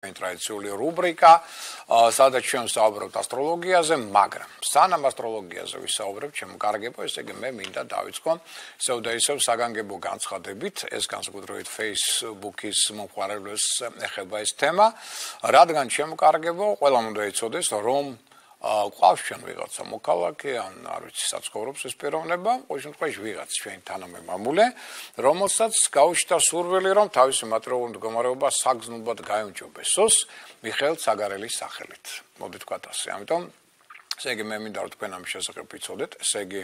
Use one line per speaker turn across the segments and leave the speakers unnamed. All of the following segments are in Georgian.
ტრადიციული რუბრიკა, სადაც ჩვენ ვსაუბრობთ ასტროლოგიაზე, მაგრამ სანამ ასტროლოგიაზე ვისაუბრებთ, შემოკარგებო, ესე იგი მე მინდა დავიწყო ისევ და ისევ საგანგებო განცხადებით, ეს განსაკუთრებით Facebook-ის მომხმარებლებს ეხება ეს თემა, რადგან შემოკარგებო, ყველამ უნდა იცოდეს, რომ ყავს ჩვენ ვიღაცა მოქალაქე, ან არ ვიცი, საცხოვრობს ეს პიროვნება, ყოველ შემთხვევაში ვიღაც ჩვენ თანამემამულე, რომელსაც გაუჩნდა სურვილი, რომ თავისი მატერიალური მდგომარეობა საგრძნობლად გაემჯობესოს მიხეილ ცაგარელის სახელით. მოდით ვთქვათ ასე. ამიტომ ესე იგი მე მინდა რომ თქვენ ამ შესახებ ვიცოდეთ, ესე იგი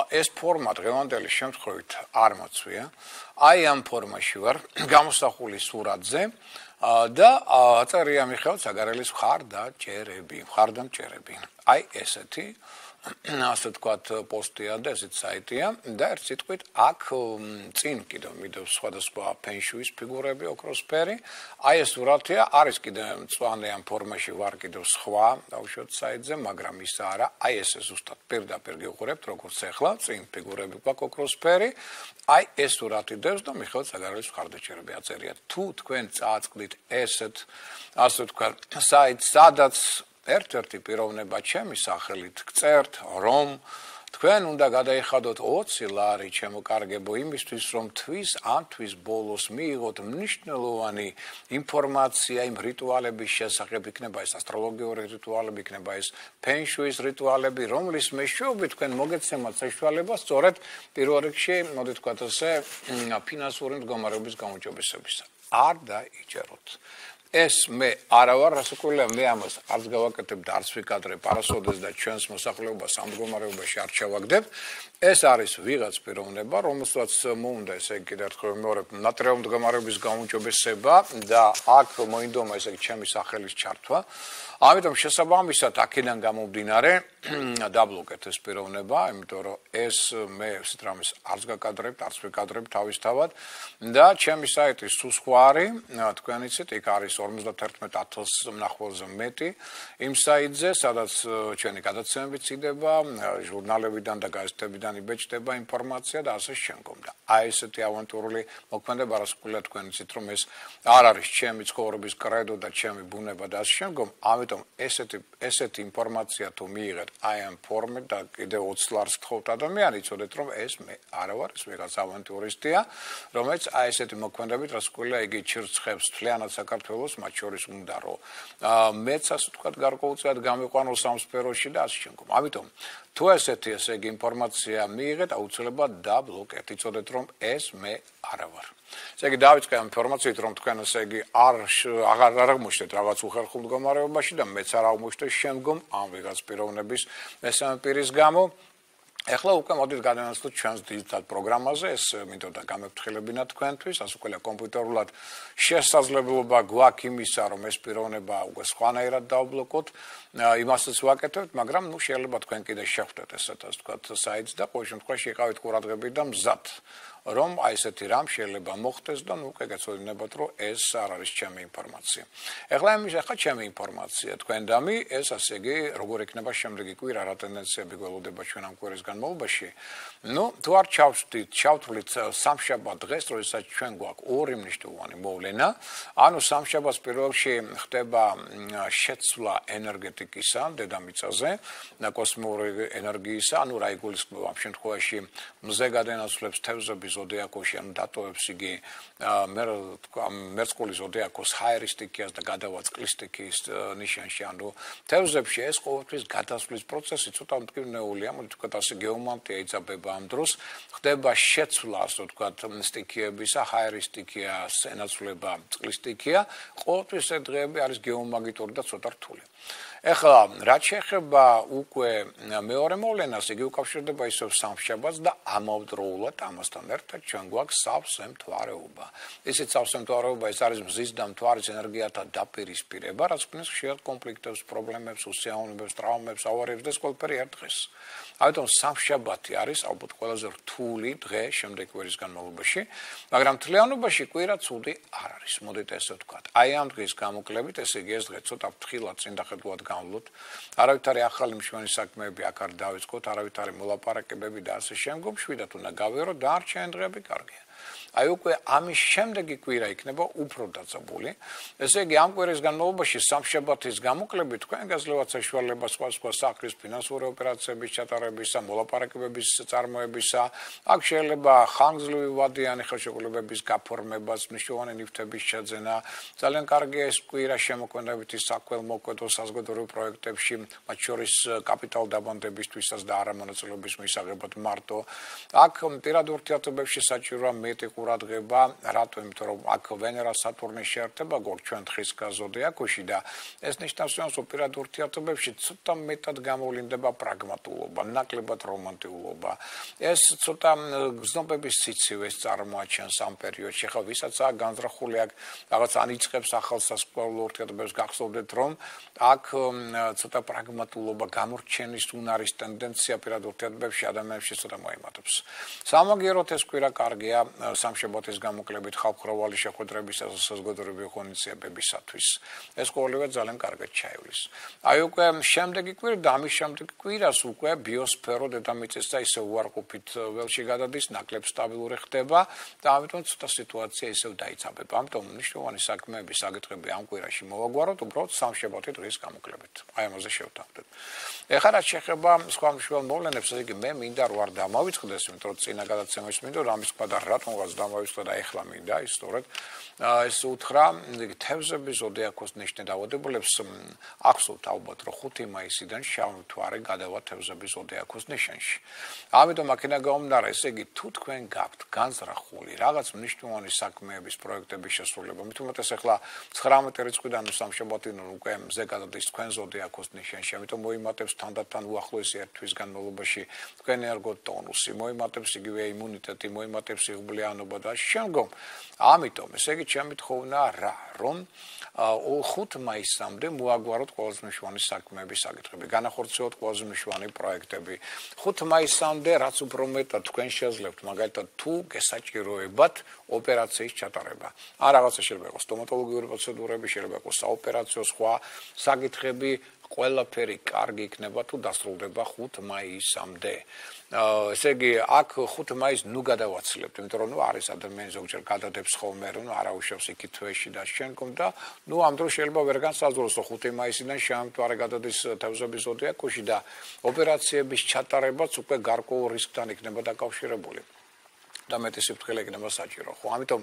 ეს ფორმა დღევანდელი შემთხვევით არ მოცვია. აი ამ ფორმაში ვარ გამოსახული სურათზე. და აწერია მიხეილ ცაგარელის მხარდამჭერები. აი ესეთი ასე ვთქვათ პოსტია და ესეთ საიტია და ერთ სიტყვით აქ წინ კიდევ მიდევს სხვადასხვა ფენშუის ფიგურები ოქროსფერი. აი ეს სურათია, არის კიდევ მწვანე ამ ფორმაში ვარ კიდევ სხვა დავუშვათ საიტზე, მაგრამ ის არა. აი ესე ზუსტად პირდაპირ გიყურებთ როგორც ახლა წინ ფიგურები გვაქვს ოქროსფერი. აი ეს სურათი დევს და მიხეილ ცაგარელის მხარდაჭერები აწერია. თუ თქვენ წააწყდით ესეთ ასე ვთქვათ საიტს, სადაც ერთ-ერთი პიროვნება ჩემი სახელით გწერთ, რომ თქვენ უნდა გადაიხადოთ 20 ლარი შემოკარგებო იმისთვის, რომ თვის ბოლოს მიიღოთ მნიშვნელოვანი ინფორმაცია იმ რიტუალების შესახებ, იქნება ეს ასტროლოგიური რიტუალები, იქნება ეს ფენშუის რიტუალები, რომლის მეშვეობით თქვენ მოგეცემათ საშუალება სწორედ პირველ რიგში, მოდით ვთქვათ ასე, ფინანსური მდგომარეობის გაუმჯობესებისა. არ დაიჭეროთ. ეს მე არა ვარ, რასაკვირველია, მე ამას არც გავაკეთებ და არც ვიკადრებ არასოდეს და ჩვენს მოსახლეობას ამ მდგომარეობაში არ ჩავაგდებ. ეს არის ვიღაც პიროვნება, რომელსაც მოუნდა ესე იგი კიდევ ერთხელ მეორე მატერიალური მდგომარეობის გაუმჯობესება და აქ მოინდომა ესე იგი ჩემი სახელის ჩართვა. ამიტომ შესაბამისად აქედან გამომდინარე დაბლოკეთ ეს პიროვნება, იმიტომ რომ ეს მე ესეთ რამეს არც გაკადრებთ, არც ვიკადრებ თავისთავად და ჩემი საიტი სულ სხვა არის, თქვენ იცით, იქ არის 51,000 მნახველზე მეტი იმ საიტზე, სადაც ჩვენი გადაცემებიც იდება, ჟურნალებიდან და გაზეთებიდან იბეჭდება ინფორმაცია და ასე შემდგომ. და აი ესეთი ავანტურული მოქმედება, რასაკვირველია, თქვენ იცით, რომ ეს არ არის ჩემი ცხოვრების კრედო და ჩემი ბუნება და ასე შემდგომ. ამიტომ ესეთი ინფორმაცია თუ მიიღეთ აი ამ ფორმით და კიდევ 20 ლარს გთხოვთ ადამიანი, იცოდეთ, რომ ეს მე არა ვარ, ეს ვიღაც ავანტურისტია, რომელიც აი ესეთი მოქმედებით, რასაკვირველია, იგი ჩირცხებს მთლიანად საქართველოს, მათ შორის უნდა რომ მეც ასე ვთქვათ გარკვეულწილად გამიყვანოს ამ სფეროში და ასე შემდგომ. ამიტომ თუ ესეთი ესე იგი ინფორმაცია მიიღეთ, აუცილებლად დაბლოკეთ, იცოდეთ, რომ ეს მე არა ვარ. ესე იგი დავიწყე ამ ინფორმაციით, რომ თქვენ ესე იგი აღარ აღმოჩნდეთ რაღაც უხერხულ მდგომარეობაში და მეც არ აღმოჩნდეთ შემდგომ ამ ვიღაც პიროვნების მესამე პირის გამო. ეხლა უკვე მოდით გადავინაცვლოთ ჩვენს დიჯიტალ პროგრამაზე, ეს მინდოდა გამეფრთხილებინა თქვენთვის, ასე ყველა კომპიუტერულად შესაძლებლობა გვაქვს იმისა, რომ ეს პიროვნება უკვე სხვანაირად დავბლოკოთ, იმასაც ვაკეთებთ, მაგრამ ნუ შეიძლება თქვენ კიდე შეხვდეთ ესეთ ასე ვთქვათ საიტს და ყოველ შემთხვევაში იყავით ყურადღებით და მზად, რომ აი ესეთი რამ შეიძლება მოხდეს და ნუ უკვე გეცოდინებათ, რომ ეს არ არის ჩემი ინფორმაცია. ეხლა ჩემი ინფორმაცია თქვენდამი, ეს ასე იგი როგორ იქნება შემდეგი კვირა, რა ტენდენციები გველოდება ჩვენ ამ კვირის განმავლობაში. ნუ თუ არ ჩავთვლით სამშაბათ დღეს, როდესაც ჩვენ გვაქვს ორი მნიშვნელოვანი მოვლენა, ანუ სამშაბათს პირველ რიგში ხდება შეცვლა ენერგეტიკისა დედამიწაზე და კოსმიკური ენერგიისა, ანუ რა იგულისხმება ამ შემთხვევაში მზე გადაინაცვლებს თევზების ზოდიაკოში, ანუ დატოვებს იგი მერწყულის ზოდიაკოს ჰაერის სტიქიას და გადავა წყლის სტიქიის ნიშანში, ანუ თევზებში ეს ყოველთვის გადასვლის პროცესი ცოტა მტკივნეულია, მოდით ვთქვათ ასე გეომანტია იწაბება ამ დროს, ხდება შეცვლა, ასე ვთქვათ, სტიქიებისა, ჰაერის სტიქიას ენაცვლება წყლის სტიქია, ყოველთვის ეს დღეები არის გეომაგნიტური და ცოტა რთული. ეხლა რაც შეეხება უკვე მეორე მოვლენას, იგი უკავშირდება ისევ სამშაბათს და ამავდროულად ამასთან ერთად ჩვენ გვაქვს სავსემთვარეობა. ისიც სავსემთვარეობა, ეს არის მზის და მთვარის ენერგიათა დაპირისპირება, რაც ქმნის ხშირად კონფლიქტებს, პრობლემებს, უსიამოვნებებს, ტრავმებს, ავარიებს და ეს ყველაფერი ერთ დღეს. ამიტომ სამშაბათი არის ალბათ ყველაზე რთული დღე შემდეგ კვირის განმავლობაში, მაგრამ მთლიანობაში კვირა ცუდი არ არის, მოდით ესე ვთქვათ. აი ამ დღის გამოკლებით, ესე იგი ეს დღე ცოტა ფრთხილად წინდახედულად განვლოთ. არავითარი ახალი მშვენი საქმეები აქ არ დავიწყოთ, არავითარი მოლაპარაკებები და ასე შემდგომ, შვიდად უნდა გავიაროთ, დანარჩენი დღეები კარგია. აი უკვე ამის შემდეგი კვირა იქნება უფრო დაძაბული. ესე იგი ამ კვირის განმავლობაში სამშაბათის გამოკლებით თქვენ გაძლევათ საშუალება სხვა სახლის ფინანსური ოპერაციების ჩატარებისა, მოლაპარაკებების წარმოებისა, აქ შეიძლება ხანგრძლივი ვადიანი ხელშეკრულებების გაფორმებას, მნიშვნელოვანი ნივთების შეძენა, ძალიან კარგია ეს კვირა შემოქმედებითი საქველმოქმედო საზოგადოებრივ პროექტებში, მათ შორის კაპიტალ დაბანდებისთვისაც და არა მონაწილეობის მისაღებად მარტო. აქ პირად ურთიერთობებში საჭიროა მეტი ყურადღება, რატომ? იმიტომ რომ აქ ვენერა სატურნის შეერთება გვაქვს ჩვენ თხის ზოდიაკოში და ეს ნიშნავს, რომ პირად ურთიერთობებში ცოტა მეტად გამოვლინდება პრაგმატულობა, ნაკლებად რომანტიულობა. ეს ცოტა გზნობების სიცივეს წარმოაჩენს ამ პერიოდში. ხა ვისაც აქ განზრახული აქ რაღაც ანიწყებს ახალ სასწავლო ურთიერთობებს გახსოვდეთ, რომ აქ ცოტა პრაგმატულობა გამორჩენის უნარის ტენდენცია პირად ურთიერთობებში ადამიანებში ცოტა მოიმატებს. სამაგიეროდ ეს კვირა კარგია სამშაბათის გამოკლებით ხალხმრავალი შეხვედრებისა და საზოგადოებრივი ღონისძიებებისათვის. ეს ყოველივე ძალიან კარგად ჩაივლის. აი უკვე შემდეგი კვირა და ამის შემდეგი კვირას უკვე ბიოსფერო დედამიწის და ისე უარყოფით ველში გადადის, ნაკლებ სტაბილური ხდება და ამიტომ ცოტა სიტუაცია ისევ დაიცაბება. ამიტომ მნიშვნელოვანი საქმეების საკითხები ამ კვირაში მოვაგვაროთ უბრალოდ სამშაბათი დღის გამოკლებით. აი ამაზე შევთავაზეთ. ეხლა რაც შეეხება სხვა მნიშვნელოვან მოვლენებს, ესე იგი მე მინდა არ დამავიწყდეს, იმიტომ რომ წინა გადაცემაში მინდა რამის თქვა და რატომღაც დამავიწყდა და ეხლა მინდა ის სწორედ ეს უთხრა თევზების ზოდიაქოს ნიშნე დავადებულებს ახსოვთ ალბათ რომ 5 მაისიდან შავი მთვარე გადავა თევზების ზოდიაქოს ნიშანში. ამიტომ აქენა გამომდინარე, ესე იგი თუ თქვენ გაქვთ განზრახული რაღაც მნიშვნელოვანი საქმეების პროექტების შესრულება, მით უმეტეს ეხლა 19 რიცხვიდან სამშაბათიდან უკვე მზე გადადის თქვენ ზოდიაქოს ნიშანში, ამიტომ მოიმატებს თანდათან უახლოესი ერთ თვის განმავლობაში თქვენი ერგოტონუსი, მოიმატებს იგივე იმუნიტეტი, მოიმატებს იღბლიანობა და შემდგომ. ამიტომ ესე იგი ჩემი თხოვნა რა, რომ 5 მაისამდე მოაგვაროთ ყველაზე მნიშვნელოვანი საქმეების საკითხები, განახორციელოთ ყველაზე მნიშვნელოვანი პროექტები. 5 მაისამდე რაც უფრო მეტად თქვენ შეძლებთ, მაგალითად თუ გესაჭიროებათ ოპერაციის ჩატარება. ან რაღაცა შეიძლება იყოს სტომატოლოგიური პროცედურები, შეიძლება იყოს საოპერაციო სხვა საკითხები, ყველაფერი კარგი იქნება თუ დასრულდება 5 მაისამდე. ესე იგი აქ 5 მაისს ნუ გადავაცლებთ, იმიტომ რომ არის ადამიანი ზოგჯერ გადადებს ხოლმე, რომ არა უშავს იქით თვეში და შემდგომ და ამ დროს შეიძლება ვერ განსაზღვროს, რომ 5 მაისიდან შემთვარე გადადის თევზების ზოდიაქოში და ოპერაციების ჩატარებაც უკვე გარკვეულ რისკთან იქნება დაკავშირებული. და მეტი სიფრთხილე იქნება საჭირო. ხო, ამიტომ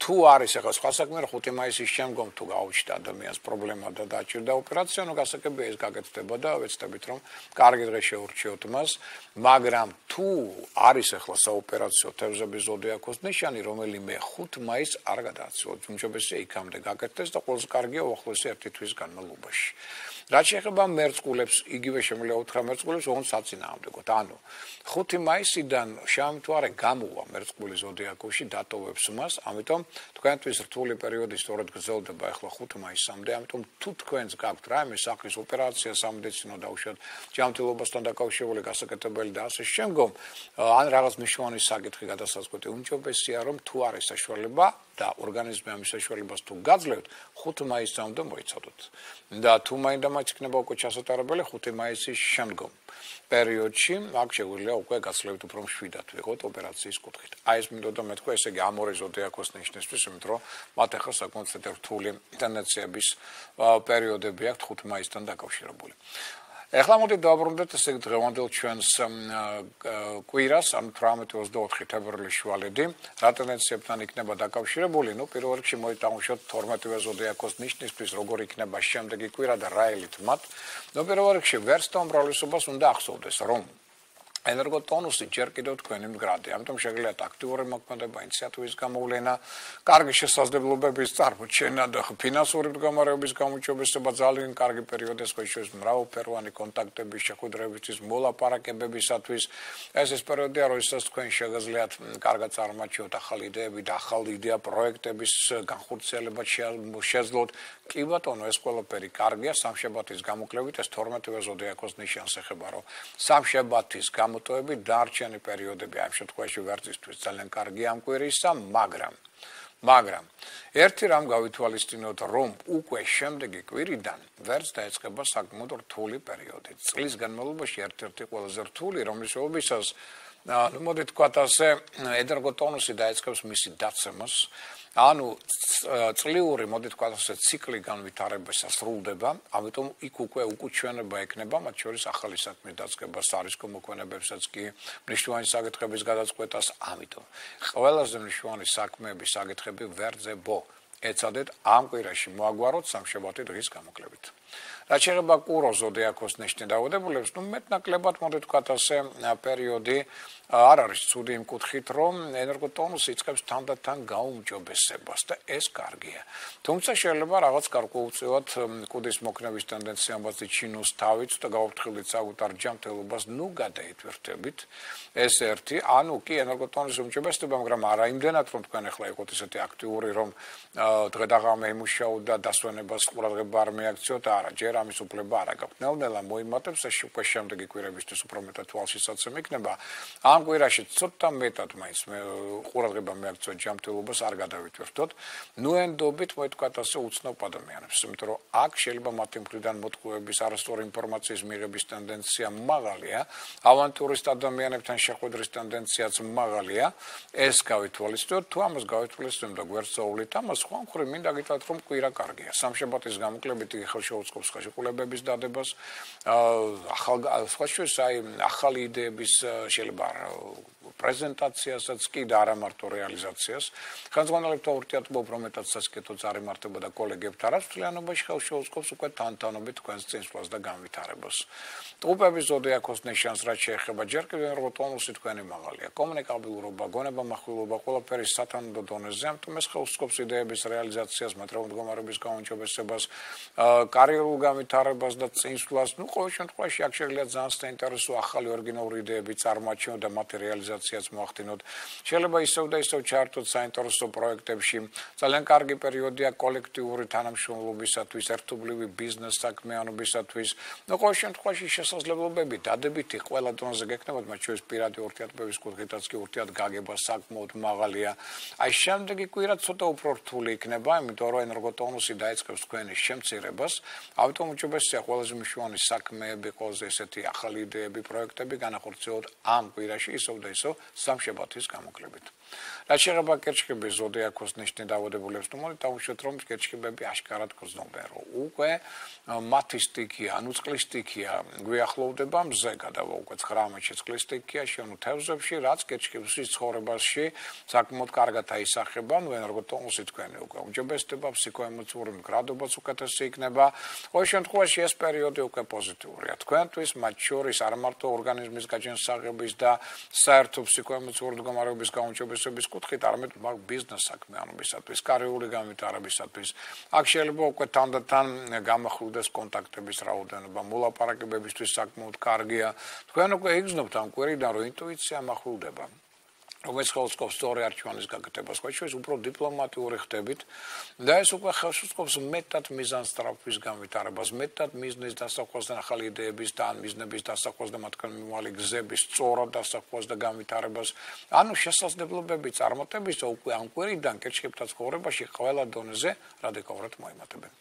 თუ არის ახლა სხვა საქმე, 5 მაისის შემდგომ თუ გაუჩნდა ადამიანს პრობლემა და დაჭირდა ოპერაცია, ნუ გასაგებია ეს გაკეთდება და ვეცდებით რომ კარგი დღე შეურჩიოთ მას, მაგრამ თუ არის ახლა საოპერაციო თევზების ზოდიაქოს ნიშანი, რომელიმე 5 მაისს არ გადააცილოთ, უმჯობესია იქამდე გაკეთდეს და ყველაზე კარგია უახლოესი 1 თვის განმავლობაში. რაც შეეხება მერწყულებს, იგივე შემიძლია უთხრა მერწყულებს, ოღონდ საწინააღმდეგოდ. ანუ 5 მაისიდან შემთვარე გამოვა მერწყული ზოდიაქოში დატოვებს მას, ამიტომ თქვენთვის რთული პერიოდი სწორედ გრძელდება ახლა 5 მაისამდე, ამიტომ თუ თქვენს გაქვთ რაიმე სახის ოპერაცია სამედიცინო დაუშვათ ჯანმრთელობასთან დაკავშირებული გასაკეთებელი და ასე შემდგომ, ან რაღაც მნიშვნელოვანი საკითხი გადასაწყვეტი, უმჯობესია რომ თუ არის საშუალება და ორგანიზმი ამის საშუალებას თუ გაძლევთ, 5 მაისამდე მოიცადოთ. და თუ მაინდა მათ იქნება უკვე ჩასატარებელი 5 მაისის შემდგომ პერიოდში, აქ შეგვიძლია უკვე გაცვლებით უფრო მშვიდად ვიყოთ ოპერაციის კუთხით. აი ეს მინდოდა მეთქვა, ესე იგი ამ ორი ზოდიაქოს ნიშნისთვის, იმიტომ რომ მათ ახლა საკმაოდ რთული ტენდენციების პერიოდები აქვთ 5 მაისთან დაკავშირებული. ეხლა მოდით დავაბრუნდეთ ესე იგი დღევანდელ ჩვენს კვირას, ანუ 18-24 თებერვლის შუალედი, რა ტენდენციებთან იქნება დაკავშირებული, პირველ რიგში მოდით დავუშვათ 12-ვე ზოდიაქოს ნიშნისთვის, როგორ იქნება შემდეგი კვირა და რა ელით მათ. პირველ რიგში ვერსთა უმრავლესობას უნდა ახსოვდეს, რომ ენერგოტონუსი ჯერ კიდევ თქვენი მდგრადი, ამიტომ შეგიძლიათ აქტიური მოქმედება, ინიციატივის გამოვლენა, კარგი შესაძლებლობების წარმოჩენა და ფინანსური მდგომარეობის გამოჩვენება ძალიან კარგი პერიოდი, სხვათა მრავალფეროვანი კონტაქტების შეხვედრებისთვის, მოლაპარაკებებისათვის. ეს პერიოდია, როდესაც თქვენ შეგიძლიათ კარგად წარმოაჩინოთ ახალი იდეები და ახალი იდეა პროექტების განხორციელება შეძლოთ. კი ბატონო, ეს ყველაფერი კარგია, სამშაბათის გამოკლებით ეს 12-ვე ზოდიაქოს ნიშანს ეხება, რომ სამშაბათის გამოტოვები დარჩენი პერიოდები ამ შემთხვევაში ვერძისთვის ძალიან კარგია ამ კვირისა, მაგრამ ერთი რამ გავითვალისწინოთ, რომ უკვე შემდეგი კვირიდან ვერც დაეწყება საკმაოდ რთული პერიოდი. წლის განმავლობაში ერთ-ერთი ყველაზე რთული, რომლის შეობისას მოდით ვთქვათ ასე, ენერგოტონუსი დაიწყებს მისი დაცემას. ანუ წლიური, მოდით ვთქვათ ასე, ციკლი განვითარებას სრულდება, ამიტომ იქ უკვე უკუჩვენება ექნება, მათ შორის ახალი საქმის დაწყებას, სარისკო მოქმედებებსაც კი, მნიშვნელოვანი საკითხების გადაწყვეტას, ამიტომ ყველაზე მნიშვნელოვანი საქმეების საკითხები ვერძებო. ეცადეთ ამ კვირაში მოაგვაროთ სამშაბათი დღის გამოკლებით. რაც შეეხება კურო ზოდიაქოს ნიშნებადებულებს, მეტნაკლებად მოდით ვთქვათ ასე, პერიოდი არ არის ცუდი იმ კუთხით, რომ ენერგოტონუსი იწყებს თანდათან გაუმჯობესებას და ეს კარგია. თუმცა შეიძლება რაღაც გარკვეულწილად კუდის მოქნების ტენდენცია ამბავი ჩინოს თავით და გაუფრთხილდით საკუთარ ჯანმრთელობას, გადაითვირთებით. ეს ერთი, ანუ კი ენერგოტონუსის უმჯობესება, მაგრამ არა იმდენად, რომ თქვენ ახლა იყოთ ისეთი აქტიური, რომ დღე და ღამე იმუშაოთ და დასვენებას ყურადღება არ მიაქციოთ, არა, ჯერ ამის უფლება არ აქვს. ნელ-ნელა მოიმატებს ეს უკვე შემდეგი კვირებისთვის უფრო მეტად თვალშისაცემ იქნება. ამ კვირაში ცოტა მეტად მაინც ყურადღება მიაქცევთ ჯანმრთელობას, არ გადავითვირთოთ. ნუენდობით მოითქვათ ასე უცნობ ადამიანებს, იმიტომ რომ აქ შეიძლება მათი მხრიდან მოტყუების არასწორი ინფორმაციის მიღების ტენდენცია მაღალია, ავანტურისტ ადამიანებთან შეხვედრის ტენდენციაც მაღალია. ეს გავითვალისწინოთ, თუ ამას გავითვალისწინოთ და გვერდსოვლით ამას, სხვა მხრივ მინდა გითხრათ, რომ კვირა კარგია. სამშაბათის გამოკლებით იგი ხელშეუწყობს ხელშეკრულებების დადებას, ახალი იდეების შეიძლება პრეზენტაციასაც კი და არა მარტო რეალიზაციას. ხელმძღვანელებთან ურთიერთობა უფრო მეტად სასკეთო წარიმართება და კოლეგებთან რაცლიანობაში ხელშეუწყობს უკვე თანთანობით თქვენს წინსვლას და განვითარებას. ტყუპების ზოდიაქოს ნიშანს რაც შეეხება ჯერ კიდევ ენერგოტონუსი თქვენი მაღალია. კომუნიკაბილურობა, გონებამახვილობა, ყველაფერი სათანადო დონეზე, ამიტომ ეს ხელშეუწყობს იდეების რეალიზაციას, მეტროულ მდგომარეობის გაუმჯობესებას, კარიერულ განვითარებას და წინსვლას. ყოველ შემთხვევაში აქ შეიძლება ძალიან საინტერესო ახალი ორიგინალური იდეები წარმოაჩინოთ და მათი რეალიზაციაც მოახდინოთ. შეიძლება ისევ და ისევ ჩაერთოთ საინტერესო პროექტებში. ძალიან კარგი პერიოდია კოლექტიური თანამშრომლობისათვის, ერთობლივი ბიზნეს საქმიანობისათვის. ყოველ შემთხვევაში შესაძლებლობები დადებითი ყველა დონეზე გექნებათ, მათ შორის პირადი ურთიერთობების კუთხითაც კი ურთიერთგაგება საკმაოდ მაღალია. აი შემდეგი კვირა ცოტა უფრო რთული იქნება, იმიტომ რომ ენერგოტონუსი დაიწყებს თქვენი შემცირებას. ამიტომ უჯობესია ყველაზე მნიშვნელოვანი საქმეები, ყველაზე ესეთი ახალი იდეები, პროექტები განახორციელოთ ამ კვირაში ისევ და ისევ სამშაბათის გამოკლებით. რაც შეეხება კერჩხების ზოდიაქოს ნიშნებადებულებს, მოდით დავუშვათ, რომ კერჩხებები აშკარად გრძნობენ, რომ უკვე მათი სტიქია, ანუ წყლის სტიქია გვიახლოვდება მზე, გადავა უკვე 19 წყლის სტიქია შენუ თევზებში, რაც კერჩხების ცხოვრებაში საკმაოდ კარგად აისახება, ენერგოტონუსი თქვენი უკვე უმჯობესდება, ფსიქოემოციური მდგრადობაც უკეთესი იქნება. ყოველ შემთხვევაში ეს პერიოდი უკვე პოზიტიურია თქვენთვის, მათ შორის არ მარტო ორგანიზმის გაჯანსაღების და საერთო ფსიქოემოციური მდგომარეობის გაუმჯობესების კუთხით, არამედ ბიზნეს საქმიანობისათვის, კარიერული განვითარებისათვის. აქ შეიძლება უკვე თანდათან გამახვილდეს კონტაქტების რაოდენობა, მოლაპარაკებებისთვის საკმაოდ კარგია. თქვენ უკვე იგრძნობთ ამ კვირიდან, რომ ინტუიცია მახვილდება. რომელიც ხელშეუწყობს სწორი არჩევანის გაკეთებას, ხო შეიძლება უფრო დიპლომატიური ხდებით და ეს უკვე ხელშეუწყობს მეტად მიზანსწრაფვის განვითარებას, მეტად მიზნის დასახვას და ახალი იდეების და მიზნების დასახვას და მათგან მიმავალი გზების სწორად დასახვას და განვითარებას. ანუ შესაძლებლობები წარმატებისა უკვე ამ კვირიდან კერჩხებთან ცხოვრებაში ყველა დონეზე რადიკალურად მოიმატებენ.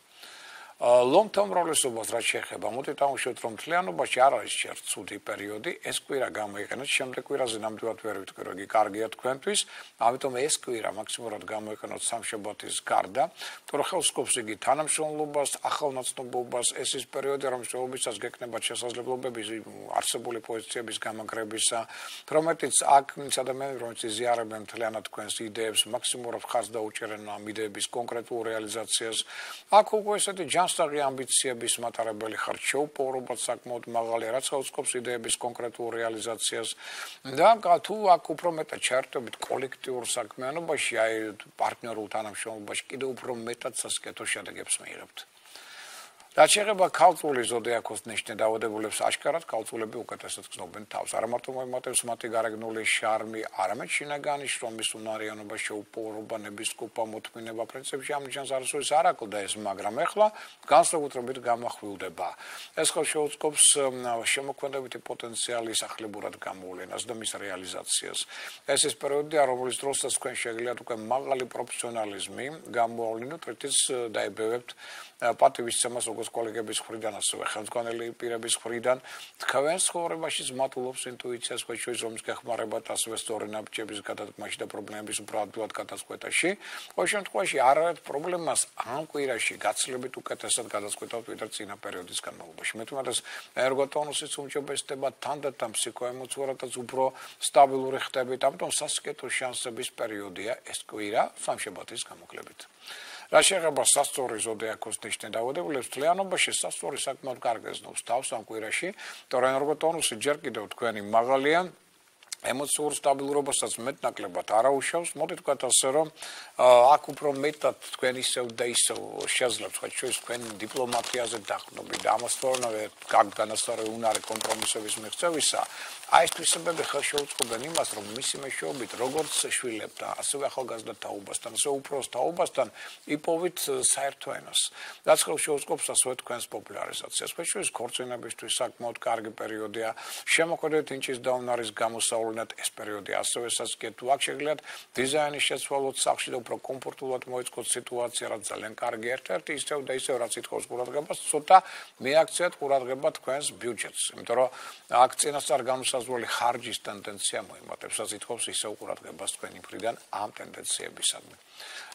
ლომთომროლესობას რაც შეეხება, მოდით დავუშვათ, რომ მთლიანობაში არ არის ჯერ ცუდი პერიოდი, ეს კვირა გამოიყენოთ, შემდეგ კვირაზე ნამდვილად ვერ ვიტყვი, რომ იგი კარგია თქვენთვის, ამიტომ ეს კვირა მაქსიმალურად გამოიყენოთ სამშაბათის გარდა, თორე ხელსკობს იგი თანამშრომლობას, ახალნაცნობობას, ეს ის პერიოდი, რომელსაც გეკნებათ შესაძლებლობები არსებული პოზიციების გამაგრებისა, რომლითაც აქ ადამიანები, რომლებიც იზიარებენ მთლიანად თქვენს იდეებს, მაქსიმალურად ხარს დაუჭერენ ამ იდეების კონკრეტულ რეალიზაციას. აქ უკვე ესეთი საღი ამბიციების მატარებელი ხართ, შეუპოვრობად საკმაოდ მაღალია, რაც ხელსკობს იდეების კონკრეტულ რეალიზაციას და თუ აქ უფრო მეტად ჩაერთვებით კოლექტიურ საქმიანობაში, აი პარტნიორულ თანამშრომლობაში, კიდევ უფრო მეტად სასკეთო შედეგებს მიიღებთ. რაც შეეხება ქალწული ზოდიაქოს ნიშნებადებულებს, აშკარად ქალწულები უკეთესად გრძნობენ თავს. არა მარტო მოიმატებს მათი გარეგნული შარმი, არამედ შინაგანი შრომის უნარიანობა, შეუპოვრობა, ნებისყოფა, მოთმინება, პრინციპში ამ ნიშანს არასოდეს არ აკლდა ეს, მაგრამ ახლა განსაკუთრებით გამახვილდება. ეს ხელშეუწყობს შემოქმედებითი პოტენციალის ახლებურად გამოვლენას და მის რეალიზაციას. ეს ის პერიოდია, რომლის დროსაც თქვენ შეგიძლიათ უკვე მაღალი პროფესიონალიზმი გამოავლინოთ, რითიც დაებევებთ პატივისცემას როგორც სასწავლებლის კოლეგების მხრიდან, ასევე ხელმძღვანელი პირების მხრიდან თქვენ ცხოვრებაში ზმატულობს ინტუიციას, შეშვის რომის გეხმარებათ, ასევე სწორი ნაბიჯების გადადგმაში და პრობლემების უფრო ადვილად გადაწყვეტაში. ყოველ შემთხვევაში არაერთ პრობლემას ამ კვირაში გაცილებით უკეთესად გადაწყვეტავთ ვიდრე წინა პერიოდის განმავლობაში. მეტუმეტეს ენერგოტონუსიც უმჯობესდება, თანდათან ფსიქოემოციურადაც უფრო სტაბილური ხდებით, ამიტომ სასიკეთო შანსების პერიოდია ეს კვირა სამშაბათის გამოკლებით. რა შეეხება სასწორი ზოდიაქოს ნიშნით დაავადებულებს, თლიანობაში სასწორი საკმაოდ კარგ ეზნობს თავს ამ კვირაში, თორემ ენერგოტონუსი ჯერ კიდევ თქვენი მაღალია, ემოციურ სტაბილურობასაც მეტნაკლებად არ აუშავს. მოდით ვთქვათ ასე, რომ აქ უფრო მეტად თქვენ ისევ და ისევ შეძლებს ხოჩოს თქვენ დიპლომატიაზე დაყრდნობით და ამასთანავე კარგ განასწორებული უნარი კომპრომისების მიღწევისა. აი ეს თვისებები ხელშეუწყობენ იმას, რომ მისი მეშვეობით როგორც შვილებთან, ასევე ახალგაზრდა თაობასთან, ასევე უფროს თაობასთან იპოვით საერთო ენას. რაც ხელშეუწყობს ასევე თქვენს პოპულარიზაციას. ხოჩოს ქორწინებისთვის საკმაოდ კარგი პერიოდია. შემოქმედებით ინჩის და უნარის გამოსავლენად ეს პერიოდი ასევე სასიკეთო. თუ აქ შეგიძლიათ დიზაინის შეცვალოთ სახში და უფრო კომფორტულად მოეწყოთ სიტუაცია, რაც ძალიან კარგი ერთ-ერთი ისევ და ისევ რაც ითხოვს ყურადღებას, ცოტა მიაქციეთ ყურადღება თქვენს ბიუჯეტს. იმიტომ რომ აქ წინასწარ განუსაზღვრელი ხარჯის ტენდენცია მოიმატებს, რაც ითხოვს ისევ ყურადღებას თქვენი მხრიდან ამ ტენდენციებისადმი.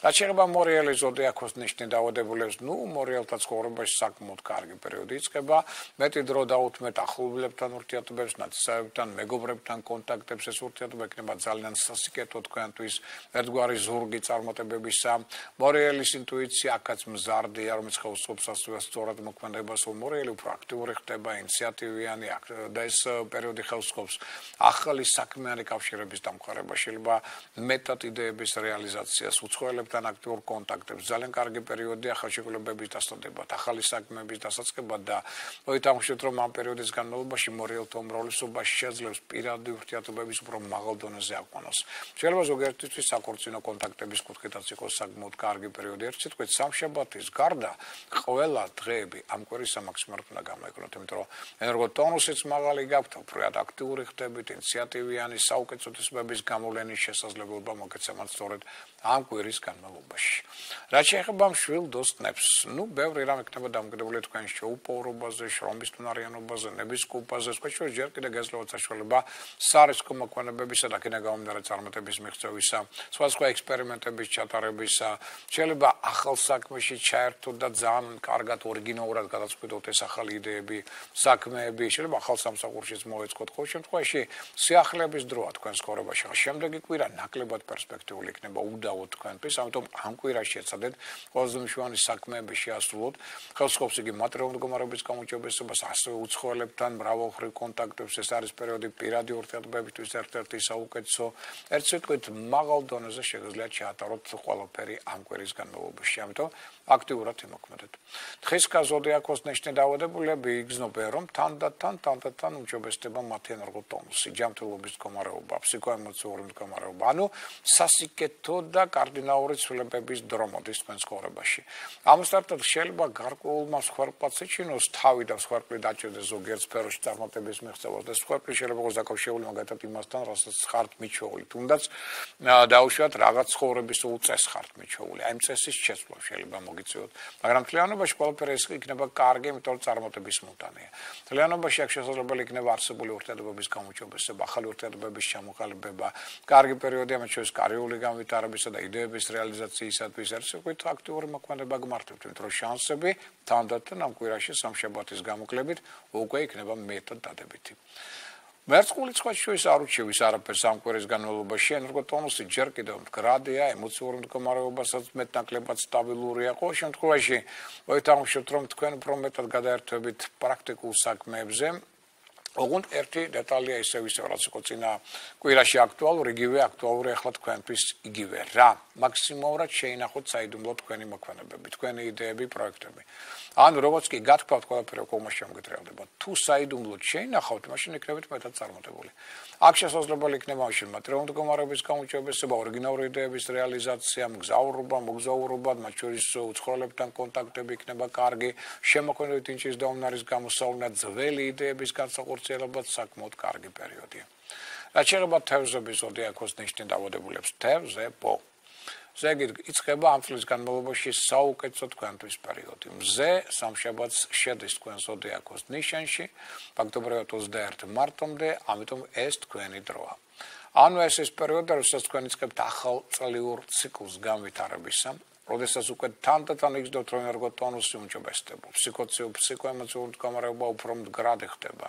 რაც შეეხება მორიელის ზოდიაქოს ნიშნით დაავადებულებს, მორიელთა ცხოვრებაში საკმაოდ კარგი პერიოდი იწყება. მეტი დრო დაუთმეთ ახლობლებთან ურთიერთობებს, ნათესავებთან, მეგობრებთან კონტაქტებს. ეს ურთიერთობა იქნება ძალიან სასიკეთო თქვენთვის, ერთგვარი ზურგი წარმატებებისა. მორიელის ინტუიცია აქაც მზარდია, რომელიც ხელსაუბრობს ასევე სწორად მოქმედებას, მორიელი უფრო აქტიური ხდება, ინიციატივიანი და ეს პერიოდი ხელსაუბრობს ახალი საქმიანი კავშირების დამყარებას, შეიძლება მეტად იდეების რეალიზაციას, უცხოელებთან აქტიურ კონტაქტებს. ძალიან კარგი პერიოდია ხელშეკრულებების დასადებად, ახალი საქმეების დასაწყებად და მოითამაშოთ, რომ ამ პერიოდის განმავლობაში მორიელთა უმრავლესობა შეძლებს პირადი ურთიერთობების უფრო მაღალ დონეზე აყვანოს. შეიძლება ზოგიერთისთვის საკორწინო კონტაქტების კუთხითაც იყოს საკმაოდ კარგი პერიოდი. ერთ სიტყვით, სამშაბათის გარდა ყველა დღეები ამ კვირის მაქსიმალურად უნდა გამოიყენოთ, იმიტომ რომ ენერგოტონუსიც მაღალი გაქვთ, უფრო აქტიური ხდებით, ინიციატივიანი, საუკეთესო თვისებების გამოვლენის შესაძლებლობა მოგეცემათ სწორედ ამ კვირის განმავლობაში. რაც შეეხება მშვილ დოსტნებს, ბევრი რამ იქნება დამოკიდებული თქვენ შეუპოვრობაზე, შრომის უნარიანობაზე, ნების კუპაზე, სხვათა ჯერ კიდევ გეძლევათ საშუალება სარისკო მოქმედებებისა და აქედან გამომდინარე წარმატების მიღწევისა, სხვა ექსპერიმენტების ჩატარებისა, შეიძლება ახალ საქმეში ჩაერთოთ და ძალიან კარგად ორიგინალურად გადაწყვეტოთ ეს ახალი იდეები, საქმეები, შეიძლება ახალ სამსახურშიც მოეწყოთ. ყოველ შემთხვევაში სიახლეების დროა თქვენ ცხოვრებაში. შემდეგი კვირა ნაკლებად პერსპექტიული იქნება უდავოდ თქვენთვის, ამიტომ ამ კვირაში ეცადეთ ყველაზე მნიშვნელოვანი საქმეები შეასრულოთ. ხელსაუბრობს იგი მატერიალური მდგომარეობის გამოჩვენებას, ასევე უცხოელებთან მრავალმხრივ კონტაქტებს. ეს არის პერიოდი პირადი ურთიერთობებისთვის ერთ-ერთი საუკეთესო. ერთ სიტყვით, მაღალ დონეზე შეგიძლიათ შეატაროთ ყველაფერი ამ კვირის განმავლობაში. ამიტომ აქტიურად იმოქმედეთ. თხისკა ზოდიაქოს ნიშნით დაავადებულები იგრძნობენ, რომ თანდათან უმჯობესდება მათი ენერგოტონუსი, ჯანმრთელობის მდგომარეობა, ფსიქოემოციური მდგომარეობა, ანუ სასიკეთო და კარდინალური ცვლილებების დრო მოდის თქვენ ცხოვრებაში. ამასთან შეიძლება გარკვეულმა მსხვერპლად ეჩინოს თავი და მსხვერპლი დაჭერდეს ზოგიერთ სფეროში წარმატების მიღწევას და მსხვერპლი შეიძლება იყოს დაკავშირებული მაგათად იმასთან, რასაც ხართ მიჩვეული, თუნდაც დაუშვათ რაღაც ცხოვრების უწეს ხართ მიჩვეული. აი ამ წესის შეცვლა შეიძლება მოგიწევოთ, მაგრამ თლიანობაში ყველაფერი ეს იქნება კარგი, იმიტომ რომ წარმატების მოტანია. თლიანობაში აქ შესაძლებელი იქნება არსებული ურთიერთობების გამოჩვენება, ახალი ურთიერთობების ჩამოყალიბება, კარგი პერიოდია მათ შორის კარიერული განვითარებისა და იდეების რეალიზაციისათვის. ერთ სიტყვით, აქტიური მოქმედება გმართებთ, იმიტომ რომ შანსები თანდათან ამ კვირაში სამშაბათის გამოკლებით უკვე იქნება მეტად დადებითი. მერწყული სხვაჩვევის არ უჩვევის არაფერს ამ კვირის განმავლობაში. ენერგოტონუსი ჯერ კიდევ მდგრადია, ემოციური მდგომარეობასაც მეტნაკლებად სტაბილურია. ყოველ შემთხვევაში მოითამაშოთ, რომ თქვენ უფრო მეტად გადაერთვებით პრაქტიკულ საქმეებზე. ოღონდ ერთი დეტალია ისევ რაც იყო წინა კვირაში აქტუალური, იგივე აქტუალური ახლა თქვენთვის იგივე რა. მაქსიმალურად შეინახოთ საიდუმლო თქვენი მოქმედებები, თქვენი იდეები, პროექტები. ანუ როგორც კი გათქვათ ყველაფერი უკმაში შემოგეტრიალდება. თუ საიდუმლოდ შეინახავთ, მაშინ იქნებით მეტად წარმატებული. აქ შესაძლებელი იქნება მაშინ მატერიალური მდგომარეობის გამოჩვენება, ორიგინალური იდეების რეალიზაცია, მოგზაურობა, მათ შორის უცხოელებთან კონტაქტები იქნება კარგი, შემოქმედებით ინჩის და უნარის გამოსავლენა, ძველი იდეების განსახორციელებაც საკმაოდ კარგი პერიოდია. რაც შეეხება თევზების ზოდიაქოს ნიშნით დაავადებულებს, თევზებო ზეგი იწყება ამ წლის განმავლობაში საუკეთესო თქვენთვის პერიოდი. მზე სამშაბათს შედის თქვენ ზოდიაქოს ნიშანში, ფაქტობრივად 21 მარტამდე, ამიტომ ეს თქვენი დროა. ანუ ეს ის პერიოდი, როდესაც თქვენ იწყებთ ახალ წლიურ ციკლს განვითარებისა, როდესაც უკვე თანდათან იგრძნობთ, რომ ენერგოტონუსი უმჯობესდება, ფსიქოემოციური მდგომარეობა უფრო მდგრადი ხდება.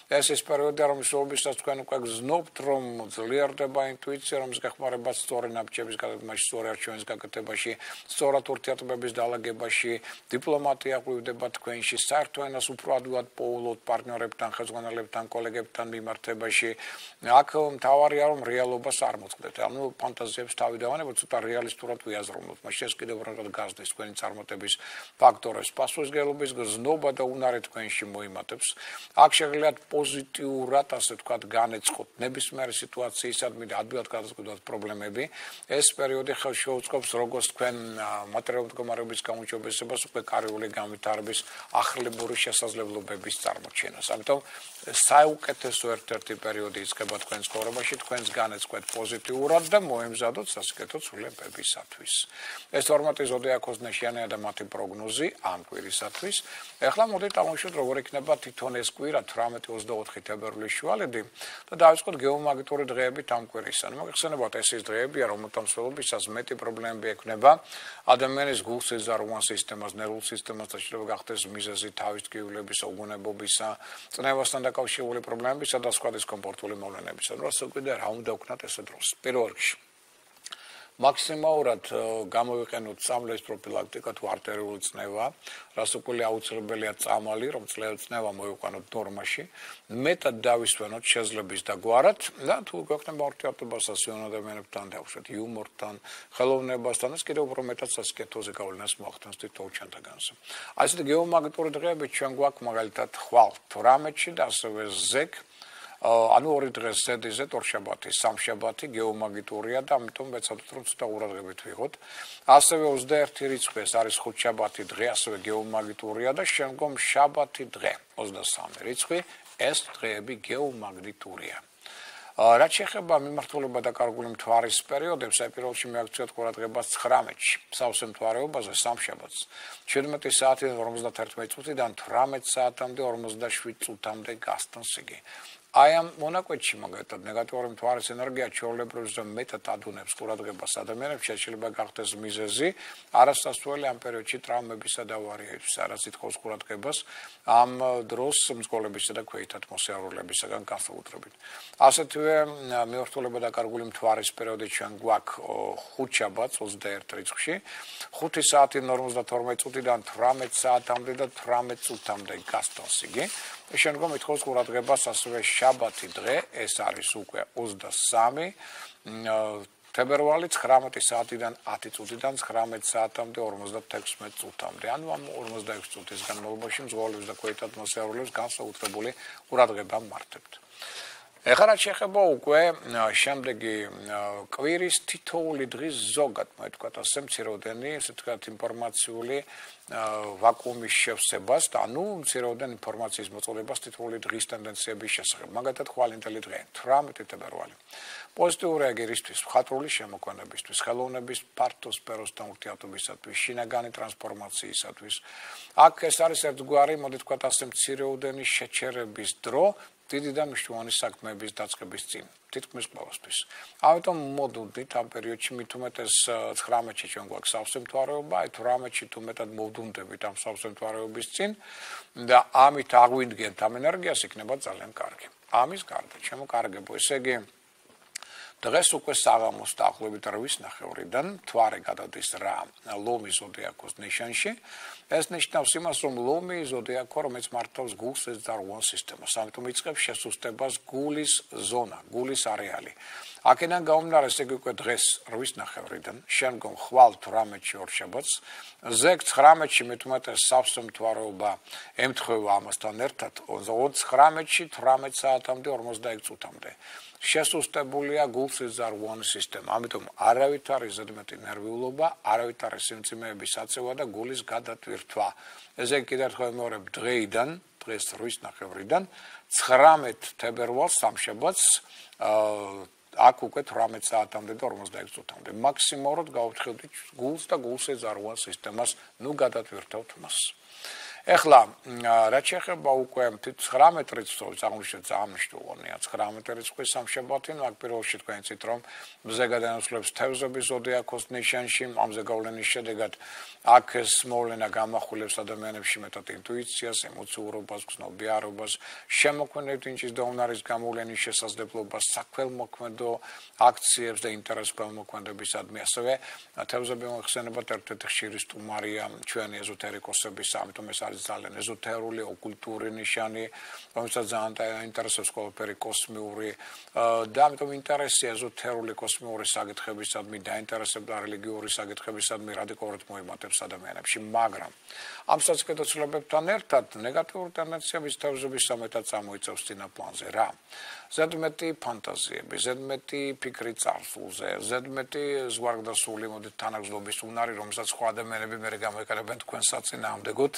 ეს ის პერიოდი, რომლისთვისაც თქვენ უკვე გრძნობთ, რომ ძლიერდება ინტუიცია, რომ გეხმარებათ სწორი ნაბიჯების გაკეთებაში, სწორი არჩევნის გაკეთებაში, სწორად ურთიერთობების დალაგებაში, დიპლომატია ღვივდება თქვენში, საერთო ენას უფრო ადვილად პოულობთ პარტნიორებთან, ხელმძღვანელებთან, კოლეგებთან მიმართებაში. აქ მთავარია, რომ რეალობას არ მოწყდეთ. ანუ ფანტაზიებს თავი დავანებოთ, ცოტა რეალისტურად ვიაზროვნოთ. მაშინ კიდევ უფრო გაზრდის თქვენი წარმატების ფაქტორებს, პასუხისმგებლობის გზნობა და უნარი თქვენში მოიმატებს. აქ შეგიძლიათ პოზიტიურად, ასე ვთქვათ, განეწყოთ ნებისმიერი სიტუაციისადმი და ადვილად გადაწყვეტოთ პრობლემები. ეს პერიოდი ხელს შეუწყობს როგორც თქვენ მატერიალური მდგომარეობის გამოჩვენებას, უკვე კარიული განვითარების ახლებური შესაძლებლობების წარმოჩენას. ამიტომ საუკეთესო ერთ-ერთი პერიოდი იწყება თქვენ ცხოვრებაში, თქვენს განეწყოთ პოზიტიურად და მოემზადოთ სასიკეთო ცვლილებებისათვის. ეს ფორმატი ზოდიაქოს ნიშანია და მათი პროგნოზი ამ კვირისათვის. ეხლა მოდით აღმოჩნდეთ, როგორ იქნება თვითონ ეს კვირა 18-24 თებერვლის შუალედი და დავიწყოთ გეომაგნიტური დღეებით ამ კვირისან. მოგეხსენებათ, ეს ის დღეებია, რომელთა მსვლელობისას მეტი პრობლემები ექნება ადამიანის გულ-სეზაროვან სისტემას, ნერვულ სისტემას და შეიძლება გახდეს მიზეზი თავის ტკივილების, უგუნებობისა, წნევასთან დაკავშირებული პრობლემებისა და სხვა დისკომფორტული მოვლენებისა. რასაც უკვე რა უნდა ვქნათ ესე დროს. პირველ რიგში მაქსიმალურად გამოვიყენოთ წამლის პროფილაქტიკა თუ არტერიული წნევა, რაც უკვე აუცილებელია წამალი, რომ წნევა მოიყვანოთ ნორმაში, მეტად დავისვენოთ შეზლების დაგვარად და თუ გვექნება ურთიერთობა სასიამოვნო ადამიანებთან, დავუშვათ იუმორთან, ხელოვნებასთან, ეს კიდევ უფრო მეტად სასიკეთოზე გავლენას მოახდენს თითოეულ ჩვენთაგანზე. ასეთი გეომაგნიტური დღეები ჩვენ გვაქვს მაგალითად ხვალ 18-ში და ასევე ზეგ ანუ ორი დღეს ზედიზე ორშაბათი, სამშაბათი გეომაგნიტურია და ამიტომ ვეცადოთ რომ ცოტა ყურადღებით ვიღოთ. ასევე 21 რიცხვი ეს არის ხუთშაბათი დღე, ასევე გეომაგნიტურია და შემდგომ შაბათი დღე, 23 რიცხვი, ეს დღეები გეომაგნიტურია. რაც შეეხება მიმართულება და კარგული მთვარის პერიოდებს, პირველში მიაქციოთ ყურადღებას 19-ში, სავსე მთვარეობაზე სამშაბათს, 17 საათიდან 51 წუთიდან 18 საათამდე 47 წუთამდე გასტანს იგი. აი ამ მონაკვეთში მაგალითად ნეგატიური მთვარის ენერგია ჩვეულებრივ მეტად ადუნებს ყურადღებას ადამიანებს, შეიძლება გახდეს მიზეზი არასასწორებელი ამ პერიოდში ტრავმებისა და ავარიებისა, რაც ითხოვს ყურადღებას ამ დროს მძღოლებისა და ქვეით ატმოსფერულებისაგან განსაკუთრებით. ასეთივე მიმართულება და კარგული მთვარის პერიოდი ჩვენ გვაქვს ხუთშაბათს 21 რიცხვში, 5 საათიდან 52 წუთიდან 18 საათამდე და 18 წუთამდე გასტანს იგი. შემდგომ ითხოვს ყურადღებას ასევე შაბათი დღე, ეს არის უკვე 23 თებერვალი 19 საათიდან 10 წუთიდან 19 საათამდე 56 წუთამდე. ანუ ამ 46 წუთის განმავლობაში მძღოლებს და ქვეით ატმოსფერულებს განსაკუთრებული ყურადღება მართებთ. ეხლა რაც შეეხება უკვე შემდეგი კვირის თითოეული დღის ზოგად, მოეთქვათ ასე, მცირეოდენი, ესე ვთქვათ, ინფორმაციული ვაკუუმის შევსებას და ანუ მცირეოდენ ინფორმაციის მოწყობას თითოეული დღის ტენდენციების შესახებ. მაგალითად, ხვალინდელი დღე 18 თებერვალი. პოზიტიური აგერისთვის, მხატვრული შემოქმედებისთვის, ხელოვნების ფართო სფეროსთან ურთიერთობისათვის, შინაგანი ტრანსფორმაციისათვის. აქ ეს არის ერთგვარი, მოდით ვთქვათ ასე, მცირეოდენი შეჩერების დრო დიდი და მნიშვნელოვანი საქმეების დაწყების წინ, თითქმის ყველასთვის. ამიტომ მოდუნდით ამ პერიოდში მით უმეტეს 19-ში ჩვენ გვაქვს სავსე მთვარეობა, 18-ში თუ მეტად მოვდუნდებით ამ სავსე მთვარეობის წინ და ამით აღვიდგენთ ამ ენერგიას, იქნება ძალიან კარგი. ამის გარდა, ჩემო კარგებო, ესე იგი დღეს უკვე საღამოს დაახლოებით 8:30-დან მთვარე გადადის რა ლომის ზოდიაქოს ნიშანში. ეს ნიშნავს იმას, რომ ლომი ზოდიაქო, რომელიც მართავს გულს ზედზაროვან სისტემას, ამიტომ იწყებს შესუსტებას გულის ზონა, გულის არეალი. აქედან გამომდინარე, ესე იგი უკვე დღეს 8:30-დან, შემდგომ ხვალ 18-ში ორშაბათს, ზეგ 19-ში მით უმეტეს სავსე მთვარეობა ემთხვევა ამასთან ერთად 19-ში 18 საათამდე 46 წუთამდე. შესუსტებულია გულსეზაროვანი სისტემა. ამიტომ არავით არის ზედმეტი ნერვიულობა, არავით არის სიმძიმეების აწევა და გულის გადატვირთვა. ესე კიდევ ერთხელ ვიმეორებ, დღეიდან, დღეს 8:30-დან 19 თებერვალს სამშაბათს აქ უკვე 18 საათამდე და 46 წუთამდე. მაქსიმალურად გავუთხევდით გულს და გულსეძარღვან სისტემას, ნუ გადატვირთავთ მას. ეხლა რაც შეეხება უკვე 19 რიცხვს, აღმოჩნდა ძალიან მნიშვნელოვანია 19 რიცხვის სამშაბათი, აქ პირველ რიგში თქვენ იცით რომ მზე გადაინაცვლებს თევზების ზოდიაქოს ნიშანში, ამზე გავლენის შედეგად აქ ეს მოვლენა გამახვილებს ადამიანებში მეტად ინტუიციას, ემოციურობას, გრძნობიარობას, შემოქმედებით ინჩის და უნარის გამოვლენის შესაძლებლობას, საქველმოქმედო აქციებს და ინტერესს ქველმოქმედებისადმი, ასევე თევზები მოიხსენებათ ერთ-ერთი ხშირი სტუმარია ჩვენი ეზოთერიკოსების, ამიტომ ეს არის ძალიან ეზოთერული, ოკულტური ნიშანი, რომელსაც ძალიან ინტერესებს ყველაფერი კოსმიური და ამიტომ ინტერესი ეზოთერული კოსმიური საკითხებისადმი, დაინტერესებდა რელიგიური საკითხებისადმი რადიკალურად მოემატებს ადამიანებში, მაგრამ ამ საცხოვრებებთან ერთად ნეგატიური ტენდენციების თევზების სამეთად წამოიწევს წინაპლანზე რა? ზედმეტი ფანტაზიები, ზედმეტი ფიქრი წარსულზე, ზედმეტი ზღვარგდასული მოდით თანაგზნობის უნარი, რომელსაც სხვა ადამიანები მერე გამოიყენებენ თქვენ საწინააღმდეგოდ,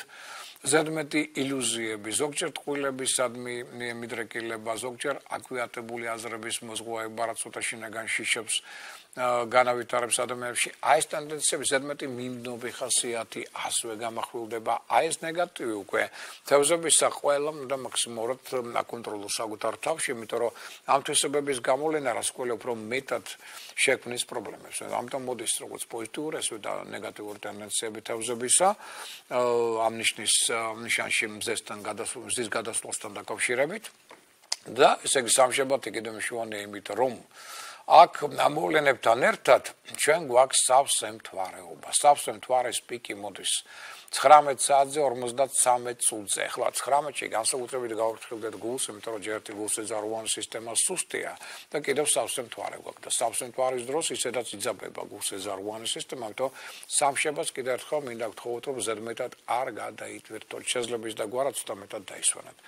ზედმეტი ილუზიები, ზოგჯერ ტყუილებისადმი მიდრეკილება, ზოგჯერ აკვიატებული აზრების მოზღვაება, რაც ცოტა შინაგან შიშებს განავითარებს ადამიანებში, აი ეს ტენდენციები ზედმეტი მიმდნობი ხასიათი ასევე გამახვილდება, აი ეს ნეგატივი უკვე თევზებისა ყველამ და მაქსიმალურად აკონტროლოს საკუთარ თავში, იმიტომ რომ ამ თვისებების გამოვლენა რას ყველა უფრო მეტად შექმნის პრობლემებს. ამიტომ მოდის როგორც პოზიტიური, ასევე და ნეგატიური ტენდენციები თევზებისა, ამ ნიშანში მზესთან მზის გადასვლასთან დაკავშირებით და ესე იგი სამშაბათი კიდევ მნიშვნელოვანია იმით, რომ აქ მოვლენებთან ერთად ჩვენ გვაქვს სავსე მთვარეობა. სავსე მთვარის პიკი მოდის 19 საათზე 53 წუთზე. ახლა 19-ში განსაკუთრებით გავაფრთხილდეთ გულს, იმიტომ რომ ჯერ ერთი გულსეძარღვანი სისტემა სუსტია და კიდევ სავსე მთვარე გვაქვს და სავსე მთვარის დროს ისედაც იძაბება გულსეძარღვანი სისტემა, ამიტომ სამშაბათს კიდევ ერთხელ მინდა გთხოვოთ, რომ ზედმეტად არ გადაიტვირთოთ, შეძლებს და გვარად ცოტა მეტად დაისვენოთ.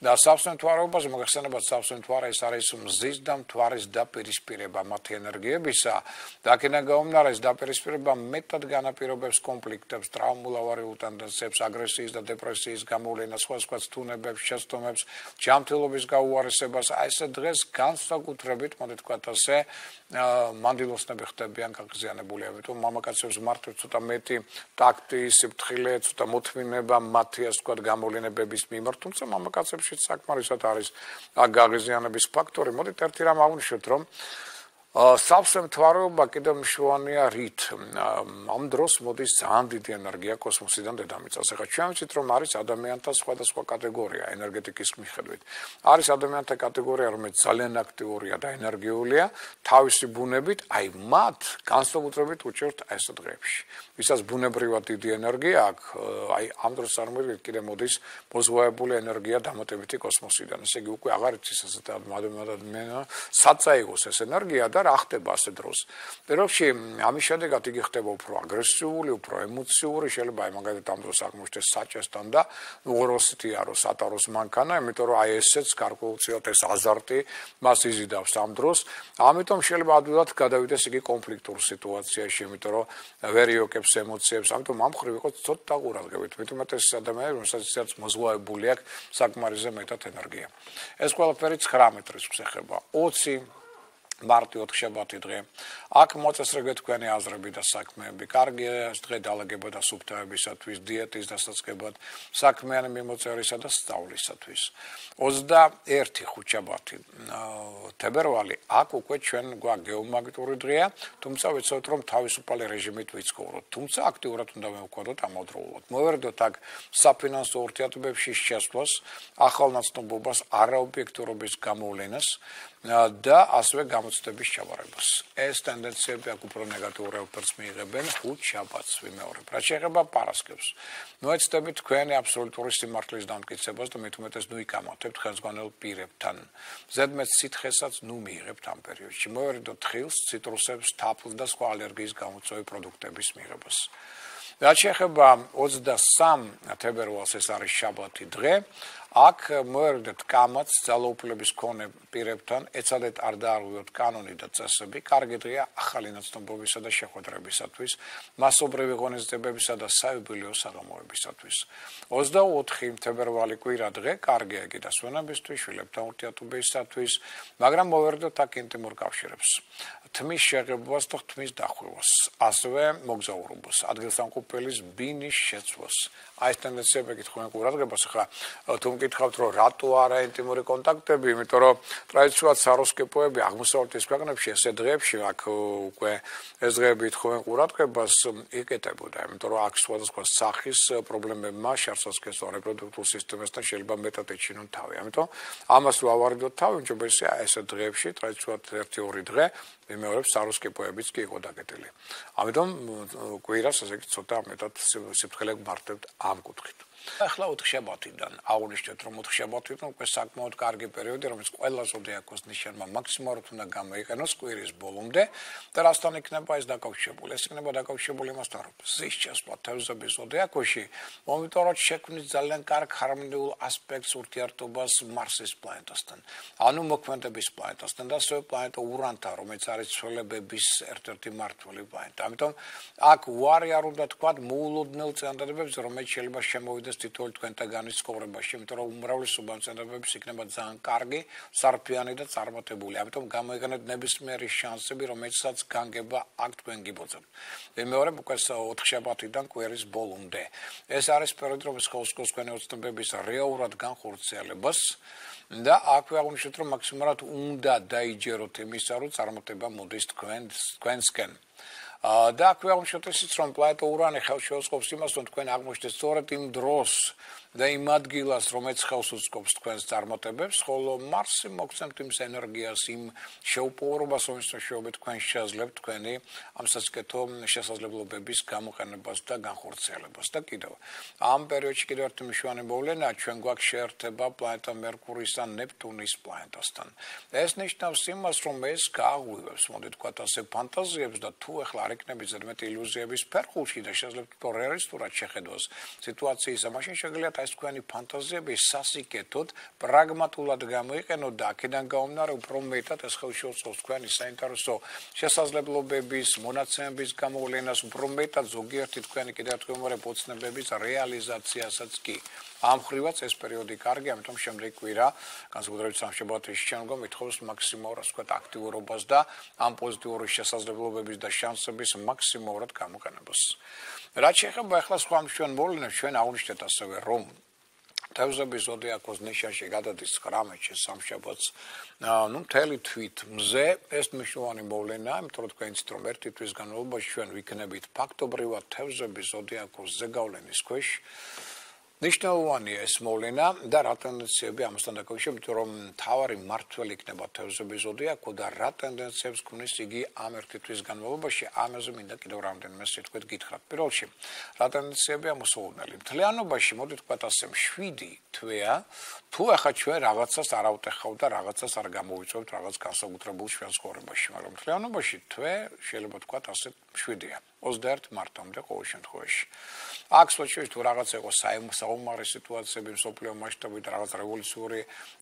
და სავსე მთვარეობას მოგეხსენებათ, სავსე მთვარე ეს არის მზის და მთვარის დაპირისპირება მათი ენერგიებისა და აქედან გამომდინარე ეს დაპირისპირება მეტად განაპირობებს კონფლიქტებს, ტრავმულ ტენდენციებს, აგრესიის და დეპრესიის გამოვლენას, სხვა თუნებებს, შეცდომებს, ჯანმრთელობის გაუარესებას, აი ესე დღეს განსაკუთრებით, მოდით ვთქვათ ასე, მანდილოსნები ხდებიან გაღიზიანებული, ამიტომ მამაკაცებს მართლაც ცოტა მეტი ტაქტი, სიფრთხილე, ცოტა მოთმინება მათი ასე ვთქვათ გამოვლენებების მიმართ, თუმცა მამაკაცებში საკმარისად არის გაღიზიანების ფაქტორი. მოდით ერთი რამ აღვნიშნოთ, რომ სავსე მთვარეობა კიდევ მნიშვნელოვანია რით. ამ დროს მოდის ძალიან დიდი ენერგია კოსმოსიდან დედამიწას. ახლა ჩვენ ვიცით, რომ არის ადამიანთა სხვადასხვა კატეგორია ენერგეტიკის მიხედვით. არის ადამიანთა კატეგორია, რომელიც ძალიან აქტიურია და ენერგიულია, თავისი ბუნებით, აი მათ განსაკუთრებით უჭერთ ეს დღეებში. ვისაც ბუნებრივად დიდი ენერგია აქვს, აი ამ დროს წარმოიდგინეთ კიდევ მოდის მოზღვაებული ენერგია დამატებითი კოსმოსიდან. ესე იგი უკვე აღარ იცის ასეთ ადამიანად საწაიღოს ეს ენერგია და რა ხდება ასე დროს. პირობში ამის შედეგად იგი ხდება უფრო აგრესიული, უფრო ემოციური, შეიძლება აი მაგალითად ამ დროს აღმოჩნდეს საჭესთან და უღროსითია რომ სატაროს მანქანა, იმიტომ რომ აი ესეც გარკვეულწილად ეს აზარტი მას იზიდავს ამ დროს. ამიტომ შეიძლება ადვილად გადავიდეს იგი კონფლიქტურ სიტუაციაში, იმიტომ რომ ვერ იოკებს ემოციებს, ამიტომ ამ მხრივ იყო ცოტა ყურადღებით. მithumet ეს ადამიანები, რომელსაც მოზღვაებული აქვს საკმარისზე მეტად ენერგია. ეს ყველაფერი 19 რიცხვს ეხება. 20 მარტი 4 შაბათი დღე. აქ მოწესრიგეთ თქვენი აზრები და საქმეები. კარგია ეს დღე დალაგება და სუფთავებისათვის, დიეტის დასაწყებად, საქმიანი მიმოწერისა და სწავლისათვის. 21 ხუთშაბათი თებერვალი აქ უკვე ჩვენ გვაქვს გეომაგნიტური დღეა, თუმცა ვიცით რომ თავისუფალი რეჟიმით ვიცხოვროთ. თუმცა აქტიურად უნდა მოვკვდოთ ამავდროულად. მოვერდოთ აქ საფინანსო ურთიერთობებში შესვლას, ახალ ნაცნობობას, არაობიექტურობის გამოვლენას და ასევე გამოცდების ჩავარებას. ეს ტენდენციები აქ უფრო ნეგატიურ ეფექტს მიიღებენ ხუთშაბათს ვიმეორებ. რაც შეეხება პარასკევს. მოეცდებით თქვენი აბსოლუტური სიმართლის დამტკიცებას და მით უმეტეს ნუ იკამათებთ ხელმძღვანელ პირებთან. ზედმეტ სითხესაც ნუ მიიღებთ ამ პერიოდში. მოვერიდოთ ხილს, ციტრუსებს, თაფლს და სხვა ალერგიის გამოწვევი პროდუქტების მიღებას. რაც შეეხება 23 თებერვალს ეს არის შაბათი დღე. აქ მოერდეთ კამათს ძალაუფლების მქონე პირებთან, ეცადეთ არ დაარღვიოთ კანონი და წესები, კარგი დღეა ახალი ნაცნობობისა და შეხვედრებისათვის, მასობრივი ღონისძიებებისა და საიუბილეო საღამოებისათვის. 24 თებერვალი კვირა დღე, კარგია იგი დასვენებისთვის, შვილებთან ურთიერთობისათვის, მაგრამ მოერდეთ აქ ინტიმურ კავშირებს, თმის შეღებვას და ღვთის დახვევას, ასევე მოგზაურობას, ადგილსამყოფელის ბინის შეცვლას. Այս ტენდენციები გითხმენ ყურადღებას, ხა თუ მკითხავთ, რომ რატო არა ინტიმური კონტაქტები, იმიტომ რომ ტრადიციულად საროსკეპოები აღმოსავლეთის ქვეყნებში ესე დღეებში აქ უკვე ეს დღეები თხოვნენ ყურადღებას იკეტებოდა, იმიტომ რომ აქ სხვადასხვა სახის პრობლემებმა შარსასქესო რეპროდუქტიულ სისტემასთან შეიძლება მეტად ეჩინონ თავი. ამიტომ ამას რო ავარდოთ თავი, უმჯობესია ესე დღეებში ტრადიციულად 1-2 დღე იმეორებს საროსკეპოებიც კი იყო დაკეტილი. ამიტომ კვირას ესე იგი ცოტა მეტად სიფრთხილე გმართებთ ამ კუთხით. ახლა 4 შაბათიდან აღვნიშნეთ, რომ 4 შაბათიდან უკვე საკმაოდ კარგი პერიოდი, რომელიც ყველა ზოდიაქოს ნიშანმა მაქსიმალურად უნდა გამოიყენოს კვირის ბოლომდე და რასთან იქნება ეს დაკავშირებული? ეს იქნება დაკავშირებული იმასთან, რომ ზის ჩასვლა თევზების ზოდიაქოში მომიტანოთ შექმნის ძალიან კარგ ჰარმონიულ ასპექტს ურთიერთობას მარსის პლანეტასთან, ანუ მოქმედების პლანეტასთან და ასევე პლანეტა ურანთან, რომელიც არის ცვლილებების ერთ-ერთი მმართველი პლანეტა. ამიტომ აქ უარი არ უნდა თქვა მოულოდნელ წინადადებებს, რომელიც შეიძლება შემოვიდეს თითოეულ თქვენთაგანის ცხოვრებაში, იმიტომ რომ უმრავლესობა წინადადებების იქნება ძალიან კარგი, სარფიანი და წარმატებული. ამიტომ გამოიყენეთ ნებისმიერი შანსები, რომელსაც განგება აქ თქვენ გიბოძებთ. მეორე უკვე 4 შაბათიდან კვირის ბოლომდე. ეს არის პერიოდი, რომელიც ხელსგოს თქვენი ოცნებების რეალურად განხორციელებას და აქვე აღვნიშნეთ, რომ მაქსიმალურად უნდა დაიჯეროთ იმისა, რომ წარმატება მოდის თქვენსკენ. და აქვე აღვნიშნეთ ისიც, რომ პლანეტა ურანი ხელს შეუწყობს იმას, რომ თქვენ აღმოჩნდეთ სწორედ იმ დროს და იმ ადგილას, რომელიც ხელს უწყობს თქვენს წარმატებებს, ხოლო მარსი მოგცემთ იმ ენერგიას, იმ შეუპოვრობას, რომელიც მეშვეობით თქვენ შეაძლებთ თქვენი ამ სასიკეთო შესაძლებლობების გამოყენებას და განხორციელებას. და კიდევ ამ პერიოდში კიდევ ერთი მნიშვნელოვანი მოვლენაა, ჩვენ გვაქვს შეერთება პლანეტა მერკურის და ნეპტუნის პლანეტასთან. ეს ნიშნავს იმას, რომ ეს გააღვივებს, მოდი თქვათ ასე, ფანტაზიებს და თუ ახლა არ იქნებით ზედმეტი ილუზიების ფერხულში და შეძლებთ რეალისტურად შეხედოს სიტუაციისა, მაშინ შეგიძლიათ ეს თქვენი ფანტაზიები სასიკეთოდ, პრაგმატულად გამოიყენოთ და აქედან გამომდინარე უფრო მეტად ეს ხელს შეუწყობს თქვენი საინტერესო შესაძლებლობების, მონაცემების გამოვლენას, უფრო მეტად ზოგიერთი თქვენი კიდევ ერთი ოცნებების რეალიზაციასაც კი. ამ ხრივაც ეს პერიოდი კარგი, ამიტომ შემდეგ კვირა, განსაკუთრებით სამშაბათის შემდგომ ითხოვს მაქსიმალურად თქვათ აქტიურობას და ამ პოზიტიური შესაძლებლობების და შანსების მაქსიმალურად გამოყენებას. რაც შეეხება ახლა სხვა მნიშვნელოვან მოვლენებს, ჩვენ აღვნიშნეთ ასევე, რომ თევზების ზოდიაქოს ნიშანში გადადის 19 სამშაბათს, მთელი თვით მზე, ეს მნიშვნელოვანი მოვლენაა, იმიტომ რომ თქვენ იცით, რომ ერთი თვის განმავლობაში ჩვენ ვიქნებით ფაქტობრივად თევზების ზოდიაქოს ზეგავლენის ქვეშ. Ნიშნავანია ეს მოვლენა და რა ტენდენციები ამასთან დაკავშირებით, იმიტომ რომ მთავარი მმართველი იქნება თევზების ზოდიაქო და რა ტენდენციებს ქმნის იგი ამ ერთი თვის განმავლობაში, ამაზე მინდა კიდევ რამდენიმე სიტყვით გითხრათ. პირველში, რა ტენდენციებია მოსაუბრებელი. მთლიანობაში, მოდი თქვათ ასე, 7 თვეა, თუ ახლა ჩვენ რაღაცას არ ავტეხავთ და რაღაცას არ გამოვიწევთ რაღაც განსაკუთრებულ ჩვენ ცხოვრებაში, მაგრამ მთლიანობაში თვე შეიძლება თქვათ ასე 7-ია. 21 მარტამდე ყოველ შემთხვევაში. აქ случаев თუ რაღაც იყო საომარი სიტუაციები მსოფლიო მასშტაბით რაღაც რევოლუციური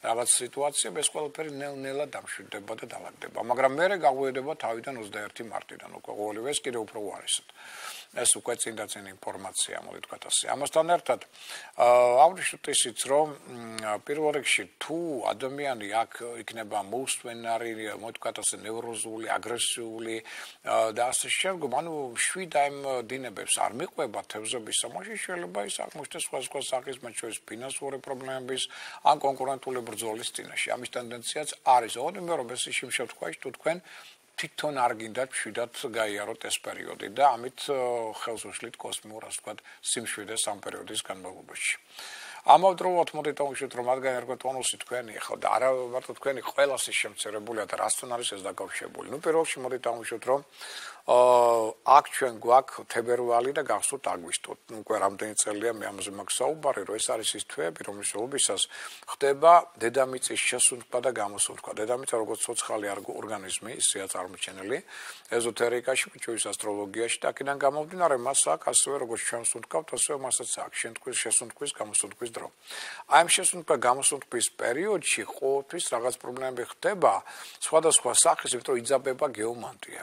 რაღაც სიტუაციები ეს ყველაფერი ნელ-ნელა დამშვიდდება და დავაგდება. მაგრამ მე გაღვიდება თავიდან 21 მარტიდან უკვე ყოველივე ეს კიდევ უფრო უარესად. ეს უკვე წინ ინფორმაცია მოდი თქვათ ასე. ამასთან ერთად აღვნიშნოთ ისიც რომ პირველ რიგში თუ ადამიანი აქ იქნება მოუსვენარი, მოდი თქვათ ასე ნევროზული, აგრესიული და ასე შემდგომ, ანუ 7 ამ დინებებს არ მიყვება თევზების სამოში შეიძლება ის აღმოჩნდეს სხვა სახის მათ შორის ფინანსური პრობლემების ან კონკურენტული ბრძოლის წინაშე. ამის ტენდენციაც არის. ოღონდ რომ ეს შემთხვევაში თუ თქვენ თვითონ არ გინდათ მშვიდად გაიაროთ ეს პერიოდი და ამით ხელს უშლით კოსმიურ ასე ვთქვათ სიმშვიდეს ამ პერიოდის განმავლობაში. ამავდროულად მოდით დავუშვით რომ რადგან ერგო ტონუსი თქვენი ხო და არა მარტო თქვენი ყველას ის შემცირებულია და რასთან არის ეს დაკავშირებული. პირველ რიგში მოდით დავუშვით რომ აქ ჩვენ გვაქვს თებერვალი და გახსოვთ აგვისტო. უკვე რამდენი წელია მე ამაზე მაქვს საუბარი, რომ ეს არის ის თვეები, რომელშობისას ხდება დედამიწის შესუნთქვა და გამოსუნთქვა. დედამიწა როგორც ცოცხალი ორგანიზმი, ისეა წარმოჩენილი ეზოთერიკაში, ჩვეულის ასტროლოგიაში და აქედან გამომდინარე მას აქვს ასევე როგორც ჩვენ სუნთქავთ, ასევე მასაც აქვს შესუნთქვის, გამოსუნთქვის დრო. Აი ამ შესუნთქვა გამოსუნთქვის პერიოდში ყოველთვის რაღაც პრობლემები ხდება, სხვადასხვა სახის, იმიტომ რომ იძაბება გეომანტია.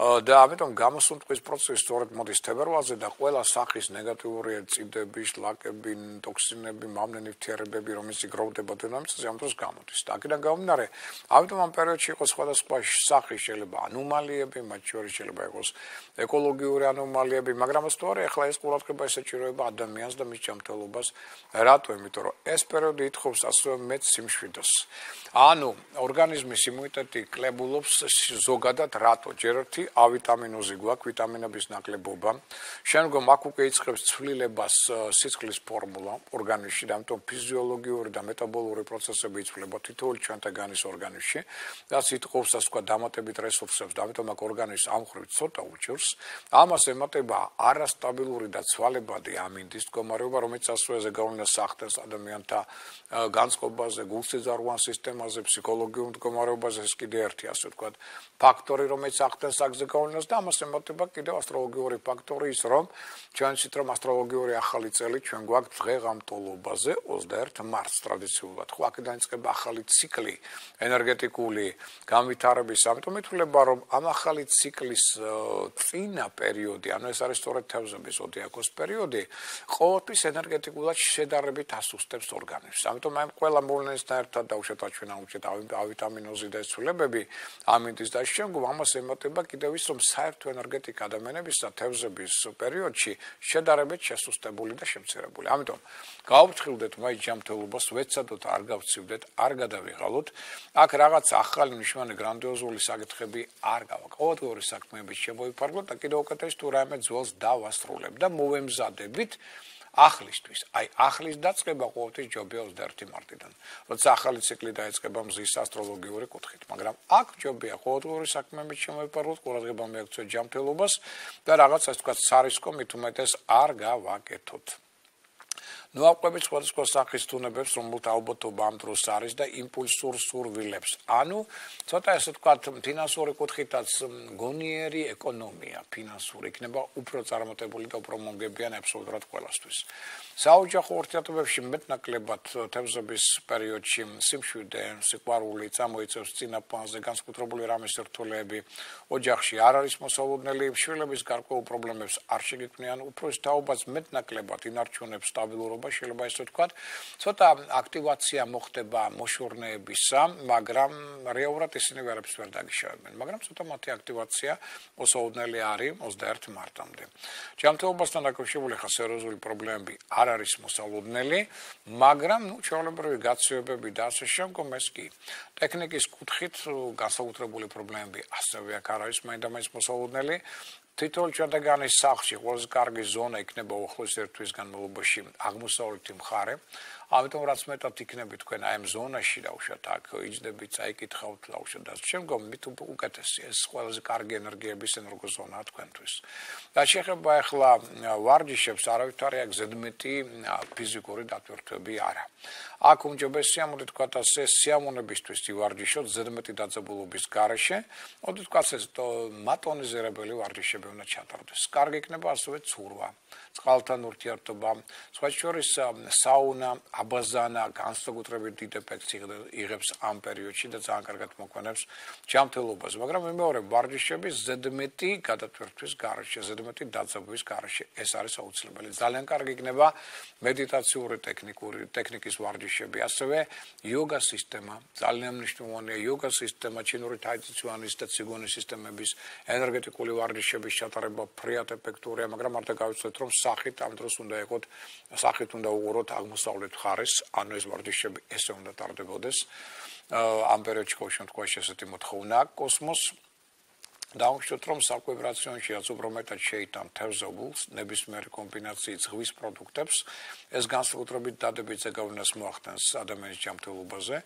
და ამიტომ გამოსუნთქვის პროცესი სწორედ მოდის თებერვალზე და ყველა სახის ნეგატიური წიდები, შლაკები, ტოქსინები, მავნე ნივთიერებები, რომელიც იგროვდება დინამიკაზე, ამ დროს გამოდის. და აქედან გამომდინარე, ამიტომ ამ პერიოდში იყოს სხვადასხვა სახის შეიძლება ანომალიები, მათ შორის შეიძლება იყოს ეკოლოგიური ანომალიები, მაგრამ სწორედ ახლა ეს ყურადღება ესაჭიროება ადამიანს და მის ჯანმრთელობას. რატო? იმიტომ რომ ეს პერიოდი ითხოვს ასევე მეტ სიმშვიდეს. ანუ ორგანიზმის იმუნიტეტი კლებულობს ზოგადად რატო? ჯერ ერთი ავიტამინოზი გვაქვს, ვიტამინების ნაკლებობა. შემდგომ აქ უკვე იწყებს ცვლილებას სისხლის ფორმულა ორგანიზმში, და ამიტომ ფიზიოლოგიური და მეტაბოლური პროცესები იცვლება თითოეული ჩვენთაგანის ორგანიზმში, რაც ითხოვს ასე ვთქვათ დამატებით რესურსებს, და ამიტომ აქ ორგანიზმს ამ მხრივ ცოტა უჭირს. ამას ემატება არასტაბილური და ცვალებადი ამინდის მდგომარეობა, რომელიც ასოეზე გავლენას ახდენს ადამიანთა განწყობაზე, გულსიძარღვან სისტემაზე, ფსიქოლოგიურ მდგომარეობაზე. ეს კიდე ერთი ასე ვთქვათ ფაქტორი, რომელიც ახდენს აგზე გავლენას, და ამას ემატება კიდევ ასტროლოგიური ფაქტორი, ის რომ ჩვენ ვთქვით, რომ ასტროლოგიური ახალი წელი ჩვენ გვაქვს დღე-ღამტოლობაზე 21 მარტს ტრადიციულად. ხო, აქედან იწყება ახალი ციკლი ენერგეტიკული განვითარების, ამიტომ ითვლება, რომ ამ ახალი ციკლის წინა პერიოდი, ანუ ეს არის სწორედ თევზების ზოდიაქოს პერიოდი, ყოველთვის ენერგეტიკულად შედარებით ასუსტებს ორგანიზმს. ამიტომ ამ ყველა მოვლენასთან ერთად დაუშვათ ჩვენ აუჩეთ ავიტამინოზი და ცვლილებები, ამინდის და შემდგომ ამას ემატება კიდევ ის, რომ საერთო ენერგეტიკა ადამიანების და თევზების პერიოდში შედარებით შესუსტებული და შემცირებული. ამიტომ გაუფრთხილდეთ მაინც ჯანმრთელობას, ვეცადოთ არ გავცივდეთ, არ გადავიღალოთ. აქ რაღაც ახალი მნიშვნელოვანი გრანდიოზული საკითხები არ გავა. ყოველდღიური საქმეებით შემოვიფარგლოთ და კიდევ უკეთეს თუ რაიმე ძველს დავასრულებ და მოვემზადებით აღლისთვის. აი ახლის დაწყება ყოველთვის ჯობია 21 მარტიდან. როცა ახალი ციკლი დაიწყება მზის ასტროლოგიური კუთხით, მაგრამ აქ ჯობია ყოველდღიური საქმეებით შემოვიფარგლოთ, ყურადღება მიაქცევთ ჯანმრთელობას და რაღაც ასე ვთქვათ სარისკო მით უმეტეს არ გავაკეთოთ. ნუავყვებით სხვადასხვა სახის თუნებებს, რომელთა ალბათობა ამ დროს არის და იმპულსურ სურვილებს. ანუ ცოტა ესე ვთქვათ, ფინანსური კუთხითაც გონიერი ეკონომია, ფინანსური იქნება უფრო წარმატებული და უფრო მომგებიანი აბსოლუტურად ყველასთვის. საოჯახო ურთიერთობებში მეტნაკლებად თევზების პერიოდში სიმშვიდე, სიყვარული წამოიწევს წინა პლანზე, განსაკუთრებული რამის ერთულეები ოჯახში არ არის მოსალოდნელი, შვილების გარკვეულ პრობლემებს არ შეგექმნიან, უფროსის თაობას მეტნაკლებად ინარჩუნებს სტაბილურობა, შეიძლება ესე ვთქვათ, ცოტა აქტივაცია მოხდება მოშორნეებისა, მაგრამ რეალურად ისინი ვერაფერს ვერ დაგიშავებენ, მაგრამ ცოტა მათი აქტივაცია მოსალოდნელი არის 21 მარტამდე. ჯანმრთელობასთან დაკავშირებული ხა სერიოზული პრობლემები არ არის მოსალოდნელი, მაგრამ ჩვეულებრივი გაცივებები და ასე შემდგომ ეს კი ტექნიკის კუთხით განსაკუთრებული პრობლემები ასევე აქ არ არის მაინდა-მაინც მოსალოდნელი. თითოეულ ჩვენთაგანის სახლში ყველაზე კარგი ზონა იქნება უახლოესი ერთ თვის განმავლობაში აღმოსავლეთი მხარე. ამიტომ რაც მეტად იქნება თქვენ აი ამ ზონაში დაუშვათ აქ იჯდებით, წაიკითხავთ დაუშვათ და შემდგომ მით უკეთესი ეს ყველაზე კარგი ენერგიების ენერგოზონაა თქვენთვის. და შეხება ახლა ვარჯიშებს არავითარი აქ ზედმეტი ფიზიკური დატვირთვები არა. აქ უმჯობესია მოდი თქვათ ასე სიამონებისთვის ვარჯიშოთ ზედმეტი დაძაბულობის გარეშე, მოდი თქვათ ეს მატონიზირებელი ვარჯიშები უნდა ჩატარდეს. კარგი იქნება ასევე ცურვა, წყალთან ურთიერთობა, სხვა შორის საუნა, აბაზანა განსაკუთრებით დიდ ეფექტს იღებს ამ პერიოდში და ძალიან კარგად მოგვანებს ჯანმრთელობას, მაგრამ მეორე ვარჯიშები ზედმეტი გადატვირთვის გარეშე, ზედმეტი დაძაბვის გარეშე, ეს არის აუცილებელი. ძალიან კარგი იქნება მედიტაციური ტექნიკის ვარჯიშები, ასევე იოგა სისტემა, ძალიან მნიშვნელოვანია იოგა სისტემა, ჩინური ტაიცუანის და ციგონის სისტემების ენერგეტიკული ვარჯიშების ჩატარება ფრიად ეფექტურია, მაგრამ არ დაგავიწყდეთ რომ სახით ამ დროს უნდა იყოთ, სახით უნდა უყუროთ აღმოსავლეთ მხარეს, ანუ ეს ვარჯიშები ესე უნდა ტარდებოდეს. ამ პერიოდში ყოველ შემთხვევაში ესეთი მოთხოვნაა კოსმოს. დაუშვათ რომ საკვიბრაციონში რაც უფრო მეტად შეიტან თევზებულს, ნებისმიერი კომბინაციის ზღვის პროდუქტებს, ეს განსაკუთრებით დადებით ზეგავლენას მოახდენს ადამიანის ჯანმრთელობაზე.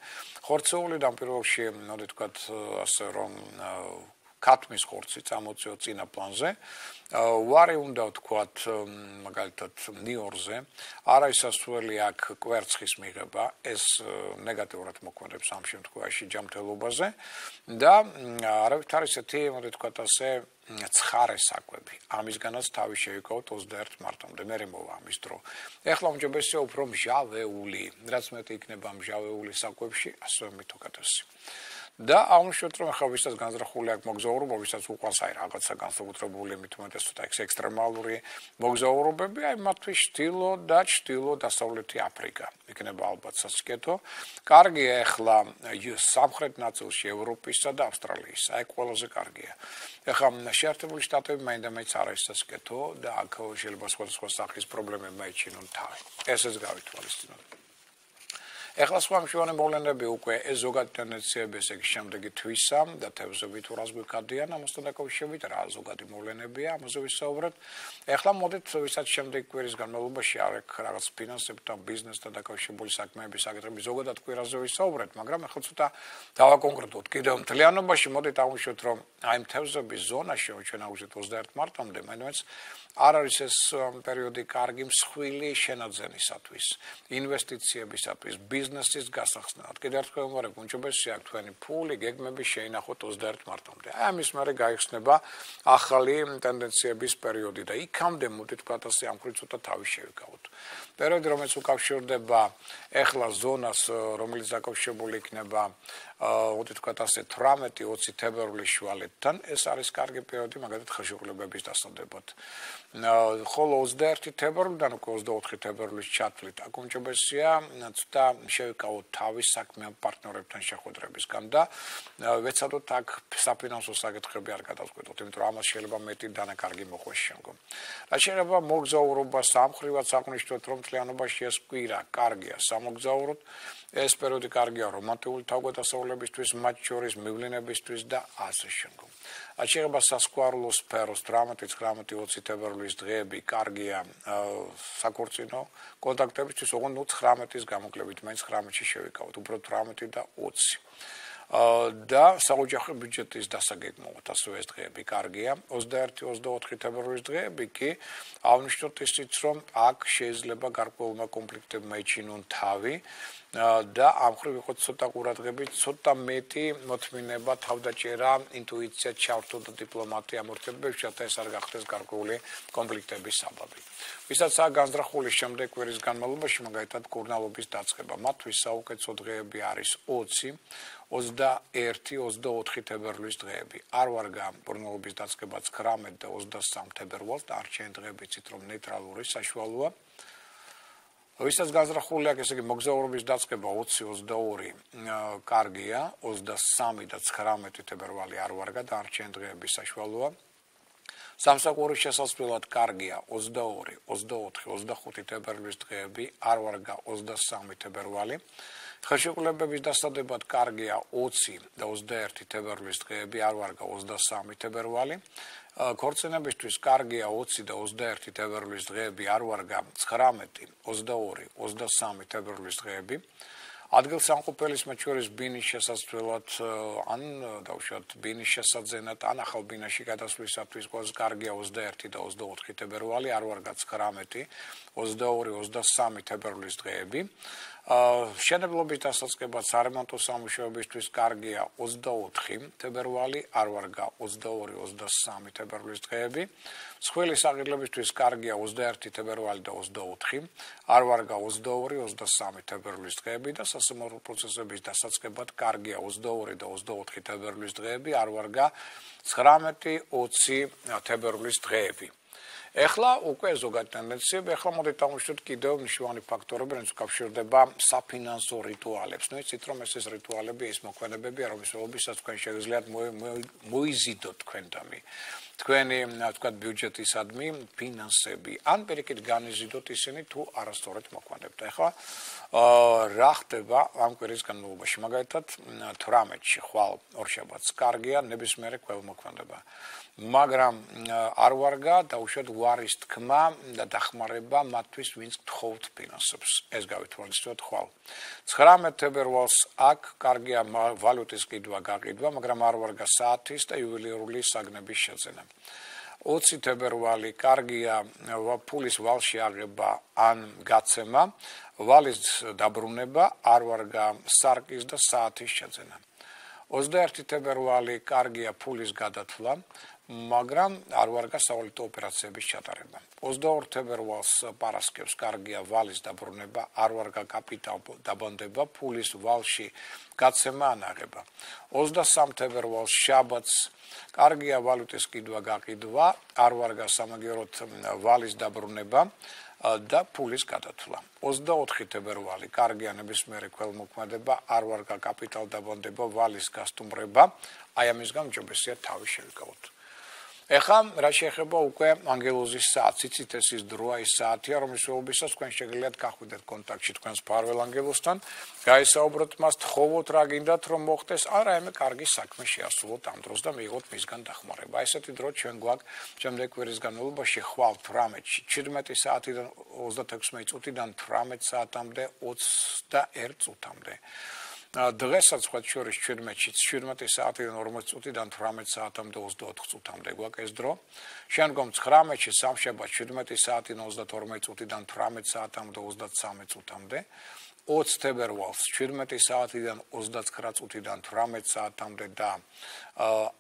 ხორცეული და პირველში, ნოდე თქვათ ასე რომ ქათმის ხორცი წამოწიო წინა პლანზე. ვარი უნდა ვთქვათ, მაგალითად, ნიორზე, არა ისასვლელი აქ კვერცხის მიღება, ეს ნეგატიურად მოქმედებს ამ შემთხვევაში ჯანმრთელობაზე და არავითარ ისეთი, მოდი ვთქვათ ასე, ცხარე საკვები. ამისგანაც თავი შევიკავოთ 21 მარტამდე, მერე მოვა ამის დრო. ეხლა უმჯობესია უფრო მჟავეული, რაც მეტი იქნება მჟავეული საკვებში, ასე მით უკეთესი. და აუნიშნავთ რომ ახლა ვისაც განზრახული აქვს მოგზაურობა, ვისაც უყვარს აი რაღაცა განსაკუთრებული მithumetes ცოტა ექსტრემალური მოგზაურობები, აი მათთვის ჩtildeო და ჩtildeო-დასავლეთი აფრიკა. იქნება ალბათ სასიკეთო. კარგია ახლა სამხრეთ ნაწილში ევროპისა და ავსტრალიის, აი ყველაზე კარგია. ახლა შეერთებული შტატები მაინდა-მაინც არ არის სასიკეთო და აქ შეიძლება სხვადასხვა სახის პრობლემები მაიჩინონ თავი. ესეც გავითვალისწინოთ. ეხლა სხვა მშვიდობიანი მოვლენები უკვე ეს ზოგადი ტენდენციები ესე იგი შემდეგი თვისა და თევზები თუ რას გვიქადიან ამასთან დაკავშირებით რა ზოგადი მოვლენებია ამაზე ვისაუბრებთ. ეხლა მოდით ვისაც შემდეგი კვირის განმავლობაში არის რაღაც ფინანსებთან ბიზნესთან დაკავშირებული საქმეების საკითხები ზოგადად კვირაზე ვისაუბრებთ, მაგრამ ეხლა ცოტა დავაკონკრეტოთ კიდევ მთლიანობაში მოდით აღვნიშნოთ რომ აი თევზების ზონაში ჩვენ აღვნიშნეთ 21 მარტამდე მაინც არ არის ეს პერიოდი კარგი მსხვილი შენაძენისათვის, ინვესტიციებისათვის, ბიზნესის გასახსნელად. კიდევ ერთხელ ვიმეორებ, უმჯობესია აქ თქვენი ფული, გეგმები შეინახოთ 21 მარტამდე. აი ამის მერე გაიხსნება ახალი ტენდენციების პერიოდი და იქამდე მოდით ვთქვათ ასე ამ ხრით ცოტა თავი შევიკავოთ. პერიოდი რომელიც უკავშირდება ეხლა ზონას, რომელიც დაკავშირებული იქნება მოდით ვთქვათ ასე 18-20 თებერვლის შუალედთან, ეს არის კარგი პერიოდი მაგალითად ხელშეკრულებების დასადებად. ხოლო 21 თებერვლიდან უკვე 24 თებერვლის ჩათვლით აქ უმჯობესია ცოტა შევიკავოთ თავის საქმიან პარტნიორებთან შეხვედრებისგან და ვეცადოთ აქ საფინანსო საკითხები არ გადავწყვეტოთ, იმიტომ რომ ამას შეიძლება მეტი დანაკარგი მოხდეს შემდგომ. რაც შეიძლება მოგზაურობას სამხრივაც აღნიშნოთ, რომ მთლიანობაში ეს კვირა კარგია სამოგზაუროდ, ეს პერიოდი კარგია რომანტიკული თავგადასავლებისთვის, მათ შორის მივლინებისთვის და ასე შემდგომ. რაც შეიძლება სასკوارლო სფეროს 18-20 თებერვლის დღეები კარგია საკურწინო კონტაქტებისთვის, ოღონდ 19-ის გამოკლებით, მაინც 19-ში შევიკავოთ, უფრო 18 და 20. და საოჯახო ბიუჯეტის დასაგეგმოთ ასევე ეს დღეები კარგია. 21-24 თებერვლის დღეები კი აღნიშნოთ ისიც, რომ აქ შეიძლება გარკვეულმა კონფლიქტებმა ეჩინონ თავი და ამ ხრივ იყო ცოტა ყურადღებით, ცოტა მეტი მოთმინება, თავდაჭერა, ინტუიცია, ჩართო და დიპლომატია ამორჩებებს, რათა ეს არ გახდეს გარკვეული კონფლიქტების საბაბი. ვისაც აქ განზრახული შემდეგ კვირის განმავლობაში მაგალითად კურნალობის დაწყება, მათთვის საუკეთესო დღეები არის 20, 21-24 თებერვლის დღეები. არ ვარგა კურნალობის დაწყება 19 და 23 თებერვალს და არჩენ დღეები ცით რომ ნეიტრალური საშუალოა. ვისაც განზრახული აქვს, ესე იგი მოგზაურობის დაწყება 20-22 კარგია, 23 და 19 თებერვალი არ ვარგა და არჩენ დღეები საშუალოა. სამსახურის შესასვლელად კარგია 22, 24, 25 თებერვლის დღეები, არ ვარგა 23 თებერვალი. ხელშეკრულებების დასადებად კარგია 20 და 21 თებერვლის დღეები, არ ვარგა 23 თებერვალი. ქორწინებისთვის კარგია 20 და 21 თებერვლის დღეები, არ ვარგა 19, 22, 23 თებერვლის დღეები. ადგილსამყოფელის მათ შორის ბინის შესასვლელად ან დავუშვათ ბინის შესაძენად ან ახალ ბინაში გადასვლისათვის ყველაზე კარგია 21 და 24 თებერვალი, არ ვარგა 19, 22, 23 თებერვლის დღეები. შენებლობის დასაწყებად სარემონტო სამუშაოებისთვის კარგია 24 თებერვალი, არ ვარგა 22, 23 თებერვლის დღეები. მსხვილი საღირლებისთვის კარგია 21 თებერვალი და 24, არ ვარგა 22, 23 თებერვლის დღეები და სასამართლო პროცესების დასაწყებად კარგია 22 და 24 თებერვლის დღეები, არ ვარგა 19, 20 თებერვლის დღეები. ეხლა უკვე ზოგადი ტენდენციები, ეხლა მოდით დავუშვათ კიდევ მნიშვნელოვანი ფაქტორები, რომელიც უკავშირდება საფინანსო რიტუალებს. ნუ იცით რომ ეს რიტუალები, ეს მოქმედებებია, რომლის ველობისაც თქვენ შეგიძლიათ მოიზიდოთ თქვენთამი თქვენი თქვათ ბიუჯეტისადმი ფინანსები ან პირიქით განიზიდოთ ისინი თუ არასწორად მოქმედებთ. ეხლა რა ხდება ამ კვირის განმავლობაში? მაგალითად 18-ში ხვალ ორშაბათს კარგია ნებისმიერი კველმოქმედება. მაგრამ არ ვარგა დაუშვათ უარის თქმა და დახმარება მათთვის, ვინც გთხოვთ ფინანსებს. ეს გავითვალისწინოთ ხვალ. 19 თებერვალს აქ კარგია ვალუტის ყიდვა გაყიდვა, მაგრამ არ ვარგა საათის და იუველირული საგნების შეძენა. 20 თებერვალი კარგია ფულის ვალში აღება ან გაცემა, ვალის დაბრუნება, არ ვარგა სარკის და საათის შეძენა. 21 თებერვალი კარგია ფულის გადათვლა, მაგრამ არ ვარგა სავალუტო ოპერაციების ჩატარება. 22 თებერვალს პარასკევს კარგია ვალის დაბრუნება, არ ვარგა კაპიტალ დაბანდება, ფულის ვალში გაცემა ან აღება. 23 თებერვალს შაბათს კარგია ვალუტის ყიდვა გაყიდვა, არ ვარგა სამაგიეროდ ვალის დაბრუნება და ფულის გადათვლა. 24 თებერვალი კარგია ნებისმიერი კველმოქმედება, არ ვარგა კაპიტალ დაბანდება, ვალის გასტუმრება, აი ამის გამჯობესია თავი შევიკავოთ. ეხლა რა შეეხება უკვე ანგელოზის საათს, იცით ეს ის დროა, ის საათია, რომლის შეობისას თქვენ შეგიძლიათ გახვიდეთ კონტაქტში თქვენს მფარველ ანგელოზთან, გაესაუბროთ მას, თხოვოთ რა გინდათ რომ მოხდეს, არა ემე კარგი საქმე შეასრულოთ ამ დროს და მიიღოთ მისგან დახმარება. ესეთი დრო ჩვენ გვაქვს შემდეგ კვირის განმავლობაში ხვალ 18-ში, 17 საათიდან 36 წუთიდან 18 საათამდე 21 წუთამდე. დღესაც ხოთ შორის 17-ში 17 საათიდან 40 წუთიდან 18 საათამდე 24 წუთამდე გვაქვს ეს დრო. შემდგომ 19-ში სამშაბათ 17 საათიდან 32 წუთიდან 18 საათამდე 23 წუთამდე. 20 თებერვალს 17 საათიდან 29 წუთიდან 18 საათამდე და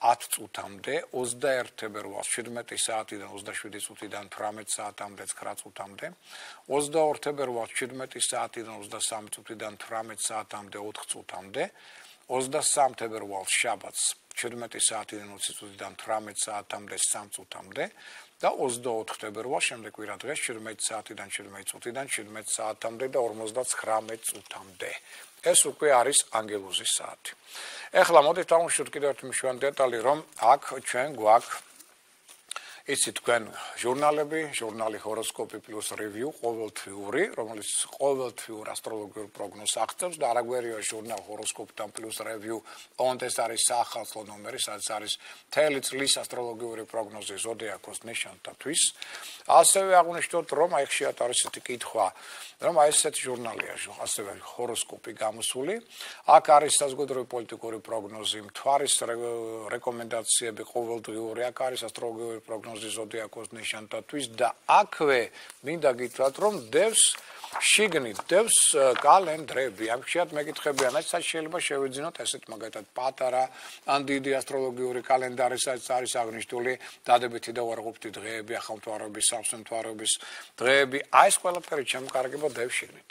10 წუთამდე. 21 თებერვალს 17 საათიდან 27 წუთიდან 18 საათამდე 9 წუთამდე. 22 თებერვალს 17 საათიდან 23 წუთიდან 18 საათამდე 4 წუთამდე. 23 თებერვალს შაბათს 17 საათიდან 20 წუთიდან 18 საათამდე 3 წუთამდე. და 24 თებერვალს შემდეგ კვირა დღეს 17 საათიდან 17 წუთიდან 17 საათამდე და 59 წუთამდე. ეს უკვე არის ანგელოზის საათი. ეხლა მოდით დავუშვათ კიდევ ერთი მნიშვნელოვანი დეტალი, რომ აქ ჩვენ გვაქვს იცით თქვენ ჟურნალები, ჟურნალი ჰოროსკოპი პლუს რევიუ, ყოველთვიური, რომელიც ყოველთვიურ ასტროლოგიურ პროგნოზს აღწევს და არაგვერია ჟურნალ ჰოროსკოპთან პლუს რევიუ, ოღონდ ეს არის საახალწლო ნომერი, სადაც არის მთელი წლის ასტროლოგიური პროგნოზი ზოდიაქოს ნიშანთათვის. ასევე აღნიშნოთ, რომ აი ხშირად არის ესეთი კითხვა, რომ აი ესეთი ჟურნალია, ასევე ჰოროსკოპი გამოსული. აქ არის საზოგადოებრივი პოლიტიკური პროგნოზი, მთვარის რეკომენდაციები ყოველდღიური, აქ არის ასტროლოგიური პროგნოზი ზოდიაქოს ნიშანთათვის და აქვე მინდა გითხრათ, რომ დევს შიგნით, დევს კალენდრები. ამ ხშირად მეკითხებიან, აი შეიძლება შევიძინოთ ესეთ მაგალითად პატარა ან დიდი ასტროლოგიური კალენდარი, სადაც არის აღნიშნული დადებითი და უარყოფითი დღეები, ახალმთვარეობის, სამსმთვარეობის დღეები. აი ეს ყველაფერი შემოკარგება დევს შიგნით.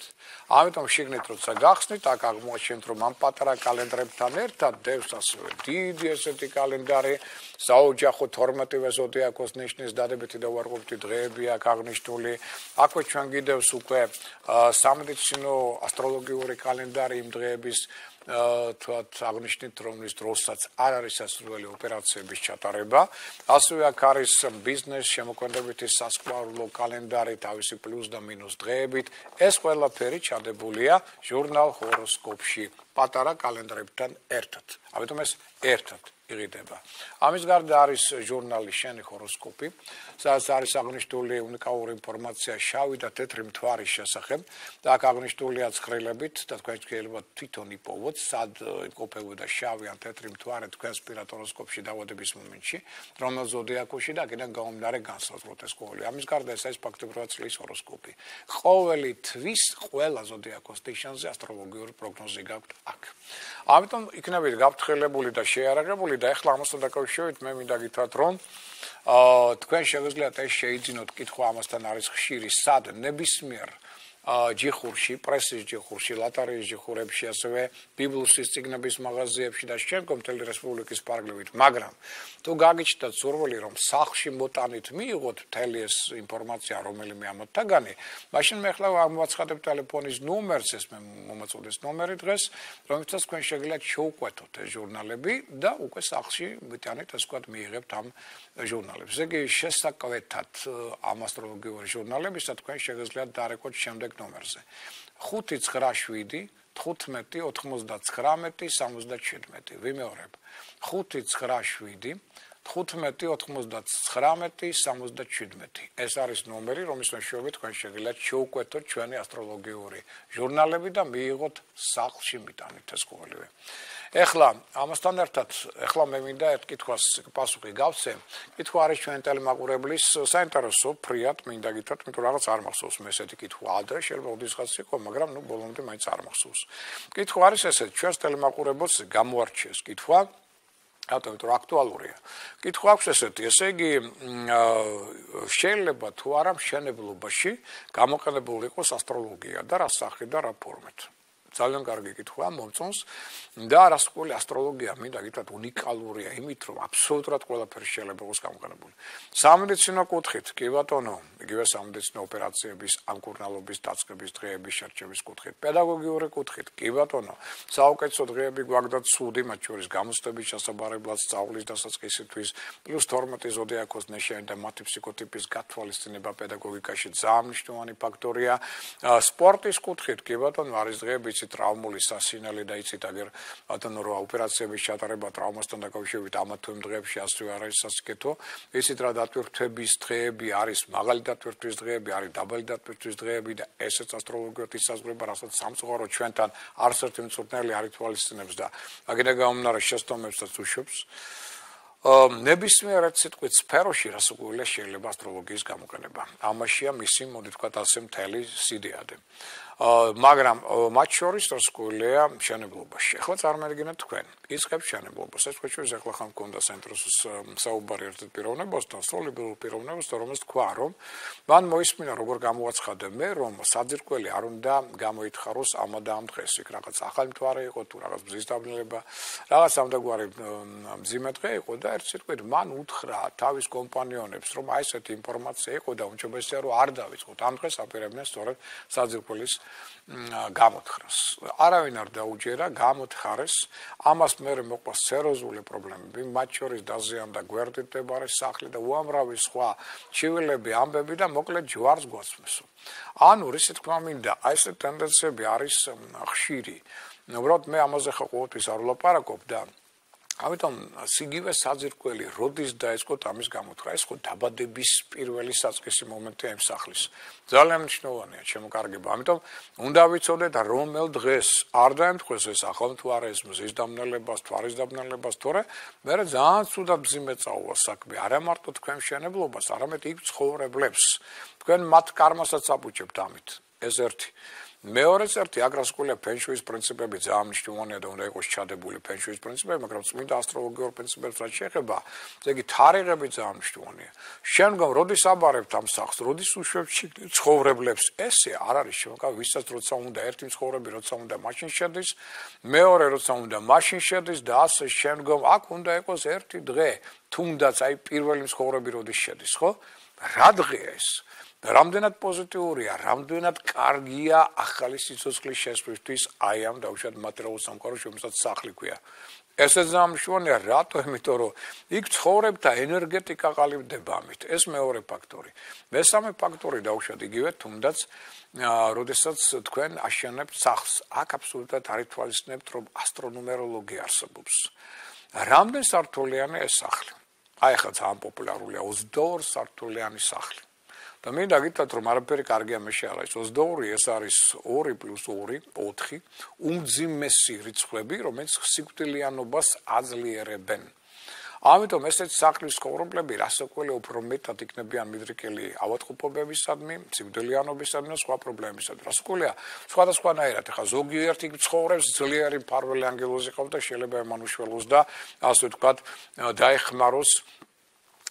ამიტომ შიგნით როცა გახსნით, აქ აღმოაჩენთ, რომ ამ პატარა კალენდრებთან ერთად დევს ასევე დიდი ესეთი კალენდარი, საოჯახო 12-ვე ზოდიაქოს ნიშნის დადებითი და უარყოფითი დღეები აქ აღნიშნული. აქვე ჩვენ გიდევს უკვე სამედიცინო ასტროლოგიური კალენდარი იმ დღეების თქვათ აღნიშნით, რომლის დროსაც არ არის სასურველი ოპერაციების ჩატარება. ასევე აქ არის ბიზნეს შემოქმედებითი სასკვალო კალენდარი თავისი პლუს და მინუს დღეებით. ეს ყველაფერი ჩადებულია ჟურნალ ჰოროსკოპში პატარა კალენდრებთან ერთად. ამიტომ ეს ერთად იყიდება. ამის გარდა არის ჟურნალი შენი ჰოროსკოპი, სადაც არის აღნიშნული უნიკალური ინფორმაცია შავი და თეთრი მთვარის შესახებ და აქ აღნიშნულია ცხრილებით და თქვენ შეიძლება თვითონ იპოვოთ, სად იმყოფებოდა შავი ან თეთრი მთვარე თქვენს პირად ჰოროსკოპში დავადების მომენტში, რომელ ზოდიაქოში და აქედან გამომდინარე განსაზღვროთ ეს ყოველი. ამის გარდა ეს არის ფაქტობრივად წლის ჰოროსკოპი. ყოველი თვის ყველა ზოდიაქოს ნიშანზე ასტროლოგიური პროგნოზი გაქვთ აქ. ამიტომ იქნებით გაფრთხილებული და შეიარაღებული და ეხლა ამასთან დაკავშირებით მე მინდა გითხრათ, რომ თქვენ შეგვიძლიათ ეს შეიძინოთ კითხვა ამასთან არის ხშირი, სად ნებისმიერ ჯიხურში, პრესის ჯიხურში, ლატარიის ჯიხურებში, ასევე ბიბლუსის წიგნების მაღაზიებში და შემდგომ მთელი რესპუბლიკის პარკლებით, მაგრამ თუ გაგიჩნდათ სურვილი, რომ სახლში მოტანით მიიღოთ მთელი ეს ინფორმაცია, რომელიმე ამათაგანი, მაშინ მე ახლა ამოვაცხადებ ტელეფონის ნომერს, ეს მე მომაწოდეს ნომერი დღეს, რომელსაც თქვენ შეგიძლიათ შეუკვეთოთ ეს ჟურნალები და უკვე სახლში მიტანით, ასე ვთქვათ, მიიღებთ ამ ჟურნალებს. ესე იგი, შესაკვეთად ამ ასტროლოგიური ჟურნალებისა თქვენ შეგიძლიათ დარეკოთ შემდეგ ნომერზე 597 15 99 77. ვიმეორებ 597 15 99 77. ეს არის ნომერი, რომლის მეშვეობით თქვენ შეგიძლიათ შეუკვეთოთ ჩვენი ასტროლოგიური ჟურნალები და მიიღოთ სახლში მიტანით ეს ყოველივე. ეხლა ამასთან ერთად, ეხლა მე მინდა ერთ კითხვას პასუხი გავცე. კითხვა არის ჩვენ ტელემაყურებლის საინტერესო, ფრიად მინდა გითხრათ, იმიტომ რაღაც არ მახსოვს მე ესეთი კითხვა ადრე, შეიძლება ოდესღაც იყო, მაგრამ ნუ ბოლომდე მაინც არ მახსოვს. კითხვა არის ესეთი, ჩვენს ტელემაყურებელს გამოარჩიეს კითხვა, ავტომატურად აქტუალურია. კითხვა აქვს ესეთი, ესე იგი, შეიძლება თუ არა მშენებლობაში გამოყენებული იყოს ასტროლოგია და რა სახით და რა ფორმით. ძალიან კარგი კითხვა მომწონს და არასკვლელი ასტროლოგია მინდა გითხრათ უნიკალურია იმით რომ აბსოლუტურად ყველაფერი შეიძლება იყოს გამოყენებული. სამედიცინო კუთხით კი ბატონო, იგივე სამედიცინო ოპერაციების, ამკურნალობის, დაწყების დღეების შერჩევის კუთხით, პედაგოგიური კუთხით კი ბატონო, საუკეთესო დღეები გვაგდათ ცუდი, მათ შორის გამოცდების შესაძლებლად, სწავლის დასაწყისისთვის, პლუს 12 ზოდიაქოს ნიშანი და მათი ფსიქოტიპის გათვალისწინება პედაგოგიკაში ძალიან მნიშვნელოვანი ფაქტორია. სპორტის კუთხით კი ბატონო, არის დღეები ტრავმული სასინელი და იცით აგერ ბატონო რა ოპერაციების ჩატარება ტრავმასთან დაკავშირებით ამა თუ იმ დღეებში ასევე არ არის სასიკეთო. იცით რა დატვირთვების დღეები არის, მაღალი დატვირთვის დღეები არის, დაბალი დატვირთვის დღეები და ესეც ასტროლოგიურად ისაზღვრება, რასაც სამწუხაროდ ჩვენთან არც ერთი მწვრთნელი არ ითვალისწინებს და მაგიდან გამომდინარე შეცდომებსაც უშვებს. ნებისმიერ სიტყვით სფეროში რასაკვირველია შეიძლება ასტროლოგიის გამოყენება. ამაშია მისი, მოდი ვთქვათ ასე, მთელი სიდეადე. მაგრამ მათ შორის რასაკვირველია მშენებლობაში. ახლა წარმოვიდგინეთ თქვენ, იწყებს მშენებლობას. ეს თქვენ ახლა ხომ გქონდა საინტერესო საუბარი ერთ პიროვნებასთან, ასტროლოგიურ პიროვნებასთან, რომელს თქვა, რომ მან მოისმინა როგორ გამოაცხადა მე, რომ საძირკველი არ უნდა გამოითხაროს ამა და ამ დღეს. იქ რაღაც ახალი მთვარე იყო თუ რაღაც მზის დაბნელება, რაღაც ამდაგვარი მძიმე დღე იყო და ერთ სიტყვით მან უთხრა თავის კომპანიონებს, რომ აი ესეთი ინფორმაცია იყო და უმჯობესია რომ არ დავიწყოთ. ამ დღეს აპირებდნენ სწორედ საძირკველის გამოთხრას. არავინ არ დაუჯერა, გამოთხარეს, ამას მერე მოყვა სერიოზული პრობლემები, მათ შორის დაზიანდა გვერდით მდებარე სახლი და უამრავი სხვა ჩივილები, ამბები და მოკლედ ჯვარს გვასმესო. ანუ რისი თქმა მინდა, აი ეს ტენდენციები არის ხშირი. უბრალოდ მე ამაზე ხო ყოველთვის არ ვლაპარაკობ და ამიტომ სიგივე საძირკველი როდის დაიწყოთ ამის გამოთხრა, ეს ხო დაბადების პირველი საწყისი მომენტია იმ სახლის. ძალიან მნიშვნელოვანია ჩემო კარგებო. ამიტომ უნდა ვიცოდეთ რომელ დღეს არ დაემთხვეს ეს ახალმთვარე, ეს მზის დაბნელებას, თვარის დაბნელებას, თორე მე ძალიან ცუდად მძიმე წაუვა საქმე. არა მარტო თქვენ მშენებლობას, არამედ იქ ცხოვრებლებს. თქვენ მათ კარმასაც აბუჭებთ ამით. ეს ერთი. მეორე წერთი აგრასკულია ფენშუის პრინციპები ძალიან მნიშვნელოვანია და უნდა იყოს ჩადებული ფენშუის პრინციპები, მაგრამ წმინდა ასტროლოგიურ პრინციპებს რაც შეეხება, ესე იგი თარიღები ძალიან მნიშვნელოვანია. შემდგომ როდის აბარებთ ამ სახლს, როდის უშვებთ ცხოვრებლებს, ესე არ არის შემოკავი, ვისაც როცა უნდა ერთი მცხოვრები როცა უნდა მაშინ შედის, მეორე როცა უნდა მაშინ შედის და ასე შემდგომ აქ უნდა იყოს ერთი დღე, თუნდაც აი პირველი მცხოვრები როდის შედის, ხო? რა დღეა ეს? რამდენად პოზიტიურია, რამდენად კარგია ახალი სიცოცხლის შესწრისთვის აი ამ დაუშვათ მატერიალურ სამყაროში, რომელსაც სახლი ქვია. ესეც ძალიან მნიშვნელოვანია, რატო? იმიტომ რომ იქ ცხოვრებთა ენერგეტიკა ყალიბდება ამით. ეს მეორე ფაქტორი. მესამე ფაქტორი დაუშვათ იგივე, თუნდაც როდესაც თქვენ აშენებთ სახლს, აქ აბსოლუტურად არ ითვალისწინებთ, რომ ასტრონუმეროლოგია არსებობს. რამდენ სართულიანი ეს სახლი? აი ახლა ძალიან პოპულარულია 22 სართულიანი სახლი. და მინდა გითხრათ რომ არაფერი კარგია მე შეარა ის 22 ეს არის 2 + 2 4 უმძიმესი რიცხვები რომელიც სიკვდილიანობას აძლიერებენ. ამიტომ ესეთი სახლის ცხოვრებლები რასაკვირველია უფრო მეტად იქნებიან მიდრიკელი ავადმყოფობებისადმი, სიკვდილიანობისადმი და სხვა პრობლემებისადმი. რასაკვირველია სხვადასხვანაირად, ახლა ზოგიერთი ცხოვრობს ძლიერი მფარველი ანგელოზი ყავს და შეიძლება ემანუშველოს და ასე ვთქვათ დაეხმაროს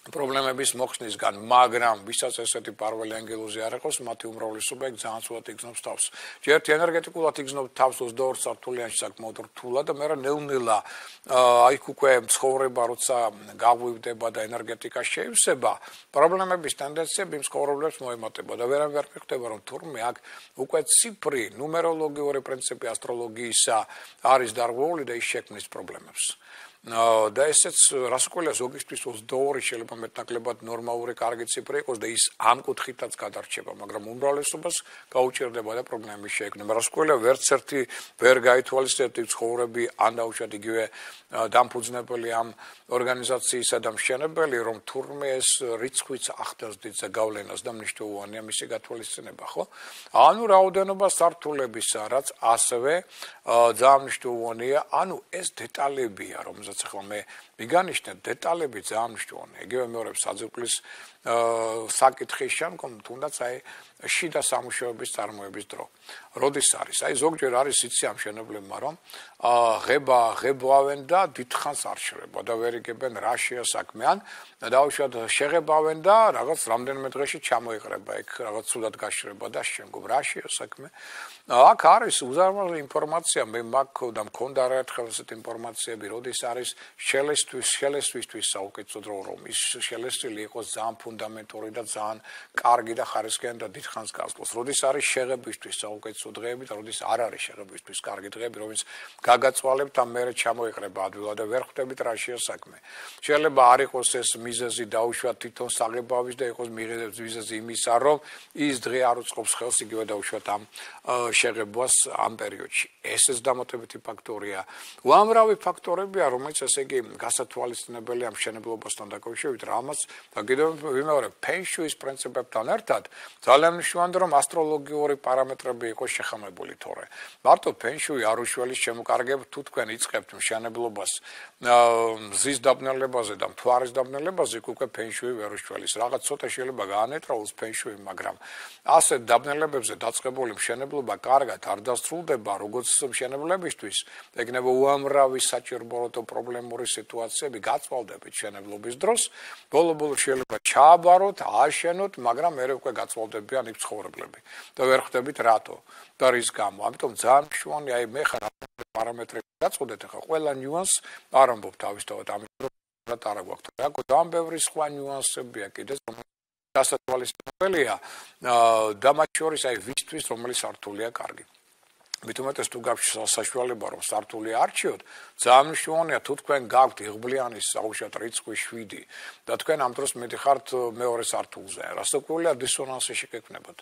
პრობლემების მოხსნისგან, მაგრამ ვისაც ესეთი პარველი ანგელოზი არ ეხოს, მათი უმრავლესობა იქ ძალიან ცუდად იგზნობს თავს. ჯერ ენერგეტიკულად იგზნობს თავს 22 სართულიანში საკმაოდ რთულად და მერე ნელ-ნელა იქ უკვე ცხოვრება როცა გაღვივდება და ენერგეტიკა შეივსება, პრობლემების ტენდენციები მცხოვრებლებს მოემატება და ვერავარ მიხდება რომ თურმე აქ უკვე ციფრი, ნუმეროლოგიური პრინციპი ასტროლოგიისა არის დარღვეული და ის შექმნის პრობლემებს. და ესეც რას ყველა ზოგისთვის 22 შეიძლება მეტნაკლებად ნორმალური კარგი ციფრი იყოს და ის ამ კუთხითაც გადარჩება, მაგრამ უმრავლესობას გაუჭირდება და პრობლემები შეექმნება. რას ყველა ვერც ერთი ვერ გაითვალისწინებთ ცხოვრები ან დაუშვათ იგივე დამფუძნებელი ამ ორგანიზაციისა და მშენებელი, რომ თურმე ეს რიცხვიც ახდენს დიდ ზეგავლენას და მნიშვნელოვანია მისი გათვალისწინება, ხო? ანუ რაოდენობა სართულებისა, რაც ასევე ძალიან მნიშვნელოვანია, ანუ ეს დეტალებია, რომელზეც ახლა მე მიგანიშნე, დეტალები ძალიან მნიშვნელოვანია. იგივე მეორე საძირკვლის საკითხის შემდგომ თუნდაც აი შიდა სამუშაოების წარმოების დრო. როდის არის? აი ზოგჯერ არის იცი ამ მშენებლებმა, რომ ღებავენ და დიდხანს არ შრება და ვერ იგებენ რა შეა საქმე, ან დაუშვათ შეღებავენ და რაღაც რამდენიმე დღეში ჩამოიყრება იქ რაღაც ცუდად გაშრება და შემდგომ რა შეა საქმე. აქ არის უზარმაზარი ინფორმაცია, მე მაქვს და მქონდა რა ერთხელ ესეთი ინფორმაციები, როდის არის შელესვისთვის საუკეთესო დრო, რომ ის შელესილი იყოს ძალიან ფუნდამენტური და ძალიან კარგი და ხარისხიანი და დიდხანს გასვლოს. როდის არის შეღებისთვის საუკეთესო დღეები და როდის არ არის შეღებისთვის კარგი დღეები, რომელიც გაგაწვალებთ და მერე ჩამოიყრება ადვილად და ვერ ხვდებით რა შეა საქმე. შეიძლება არ იყოს ეს მიზეზი დაუშვათ თვითონ საღებავის და იყოს მიზეზი იმისა, რომ ის დღე არ უწყობს ხელს იგივე დაუშვათ ამ შეღებვას ამ პერიოდში. ესეც დამატებითი ფაქტორია. უამრავი ფაქტორებია, რომელიც ესე იგი გასათვალისწინებელი ამ მშენებლობასთან დაკავშირებით, რამაც და კიდევ ვიმეორებ, ფენშუის პრინციპებთან ერთად ძალიან მნიშვნელოვანია, რომ ასტროლოგიური პარამეტრები იყოს შეხამებული თორე. მარტო ფენშუი არ უშველის შემოკარგებ თუ თქვენ იწყებთ მშენებლობას მზის დაბნელებაზე და მთვარის დაბნელებაზე, იქ უკვე ფენშუი ვერ უშველის. რაღაც ცოტა შეიძლება გაანეტრალოს ფენშუი, მაგრამ ასეთ დაბნელებებზე დაწყებული მშენებლობა კარგად არ დასრულდება, როგორც მშენებლებისთვის, ეგნება უამრავი საჭიროებო პრობლემური სიტუაციები გაწვალდებით მშენებლობის დროს, ბოლო-ბოლო შეიძლება ჩააბაროთ, აშენოთ, მაგრამ მერე უკვე გაწვალდებიან იქ ცხოვრებლები და ვერ ხვდებით რატო და რის გამო. ამიტომ ძალიან მნიშვნელოვანია, აი მე ხარ პარამეტრები გაწყვეტეთ, ახლა ყველა ნიუანს არ ამბობ თავისთავად, ამიტომ არ აგვაქვს. ძალიან ბევრი სხვა ნიუანსებია კიდეც, გასათვალისწინებელია და მათ შორის აი ვისთვის რომელი სართულია კარგი. მით უმეტეს თუ გაქვს საშუალება რომ სართული არჩიოთ, ძალიან მნიშვნელოვანია თუ თქვენ გაქვთ იღბლიანი საუბრად რიცხვი 7 და თქვენ ამ დროს მიდიხართ მეორე სართულზე, რასაკვირველია დისონანსი შეგექმნებათ.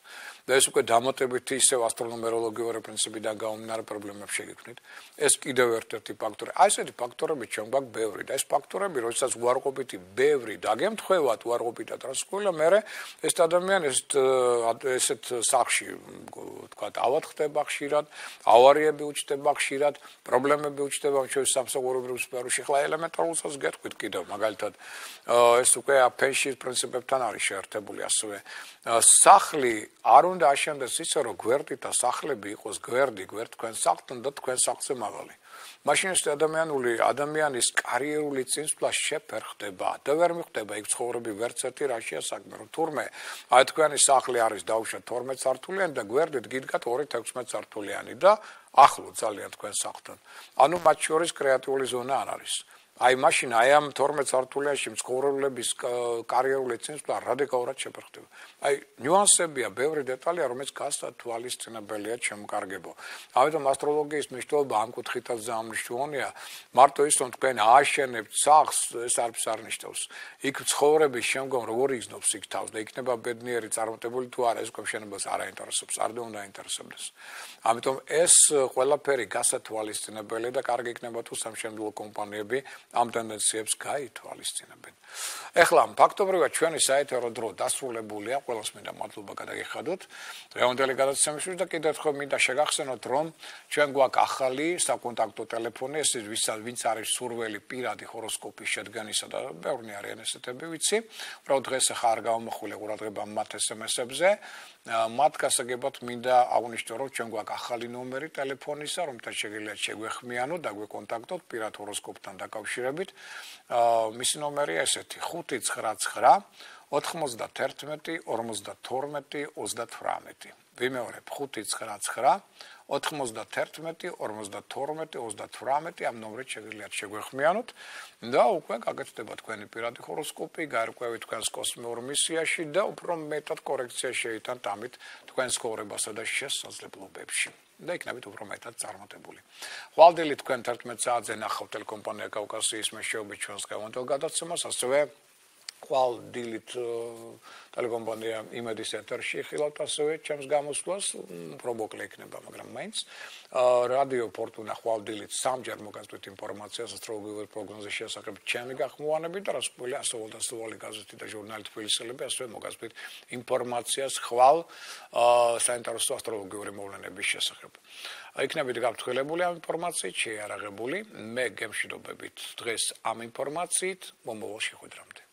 და ეს უკვე დამატებითი ისევ ასტრონომეროლოგიური პრინციპიდან გამომდინარე პრობლემებს შეგექმნით. ეს კიდევ ერთ-ერთი ფაქტორი. აი ესეთი ფაქტორები ჩვენ გვაქვს ბევრი და ეს ფაქტორები, როდესაც უარყოფითი ბევრი დაგემთხვევათ უარყოფითად, რასაკვირველია მე ეს ადამიანი ესეთ სახში თქვა ავად ხდება ხშირად, ავარიები უჩნდება ხშირად, პრობლემები უჩნდება ჩვენს სამსახურებრივ სფეროში. ხლა ელემენტარულსაც გეტყვით კიდევ, მაგალითად, ეს უკვე ფენშუის პრინციპებთან არის შეერთებული ასევე. სახლი არ უნდა აშენდეს ისე, რომ გვერდით და სახლები იყოს გვერდი თქვენ სახლთან და თქვენ სახლზე მაღალი. მაშინ ეს ადამიანის კარიერული წინსვლა შეფერხდება და ვერ მიხვდება იქ ცხოვრები ვერც ერთი რაშია საქმე, რომ თურმე აი თქვენი სახლი არის დაუშვათ 12 სართულიანი და გვერდით გიდგათ 2-16 სართულიანი და ახლო ძალიან თქვენ სახლთან. ანუ მათ შორის კრეატიული ზონა არ არის. აი მაშინ აი ამ 12 სართულიანში მცხოვრებლების კარიერული წინსვლა რადიკალურად შეფერხდება. აი ნიუანსებია, ბევრი დეტალია, რომელიც გასათვალისწინებელია შემოკარგებო. ამიტომ ასტროლოგიის მნიშვნელობა ამ კუთხითაც ძალიან მნიშვნელოვანია. მარტო ის, რომ თქვენ ააშენებთ სახლს, ეს არც არ ნიშნავს. იქ ცხოვრების შემდგომ როგორ იგრძნობს იქ თავს და იქნება ბედნიერი წარმატებული თუ არა, ეს უკვე მშენებას არ აინტერესებს, არ უნდა აინტერესებდეს. ამიტომ ეს ყველაფერი გასათვალისწინებელი და კარგი იქნება თუ სამშენებლო კომპანიები ამ ტენდენციებს გაითვალისწინებენ. ეხლა ფაქტობრივად ჩვენი საეთერო დრო დასრულებულია, ყველას მინდა მადლობა გადაგიხადოთ. დღევანდელი გადაცემისთვის და კიდევ ერთხელ მინდა შეგახსენოთ, რომ ჩვენ გვაქვს ახალი საკონტაქტო ტელეფონი, ეს ვინც არის სურველი პირადი ჰოროსკოპის შედგენისა და ბევრი არიან ესეთები, ვიცი. უბრალოდ დღეს ახლა არ გამომახვილე ყურადღება მათ SMS-ებზე. მათ გასაგებად მინდა აღვნიშნო, რომ ჩვენ გვაქვს ახალი ნომერი ტელეფონისა, რომელთან შეგიძლიათ შეგვეხმიანოთ და გვეკონტაქტოთ პირად ჰოროსკოპთან დაკავშირებით. დაკავშირებით. მისი ნომერია ესეთი: 599 91 52 38. ვიმეორებ 599 91 52 38 ამ ნომრით შეგიძლიათ შეგვეხმიანოთ და უკვე გაგეცდება თქვენი პირადი ჰოროსკოპი, გარკვევი თქვენს კოსმიურ მისიაში და უფრო მეტად კორექცია შეიტანთ ამით თქვენს ცხოვრებასა და შესაძლებლობებში. და იქნებით უფრო მეტად წარმატებული. ხვალდილი თქვენ 11 საათზე ნახავთ ტელეკომპანია კავკასიის მეშვეობით ჩვენს გამონტელ გადაცემას, ასევე ხვალდილით ტელეკომპანია იმედის ეთერში ხილავთ ასევე ჩემს გამოსვლას, უფრო მოკლე იქნება, მაგრამ მაინც რადიო ფორტუნა ხვალდილით სამჯერ მოგაზრდით ინფორმაციას ასტროლოგიური პროგნოზის შესახებ ჩემი გახმოვანებით და რასკველი ასოვალ-დასოვალი გაზეთი და ჟურნალი თბილისელები ასევე მოგაზრდით ინფორმაციას ხვალ საინტერესო ასტროლოგიური მოვლენების შესახებ. იქნებით გაფრთხილებული ამ ინფორმაციით, შეიარაღებული, მე გემშვიდობებით დღეს ამ ინფორმაციით, მომავალ შეხვედრამდე.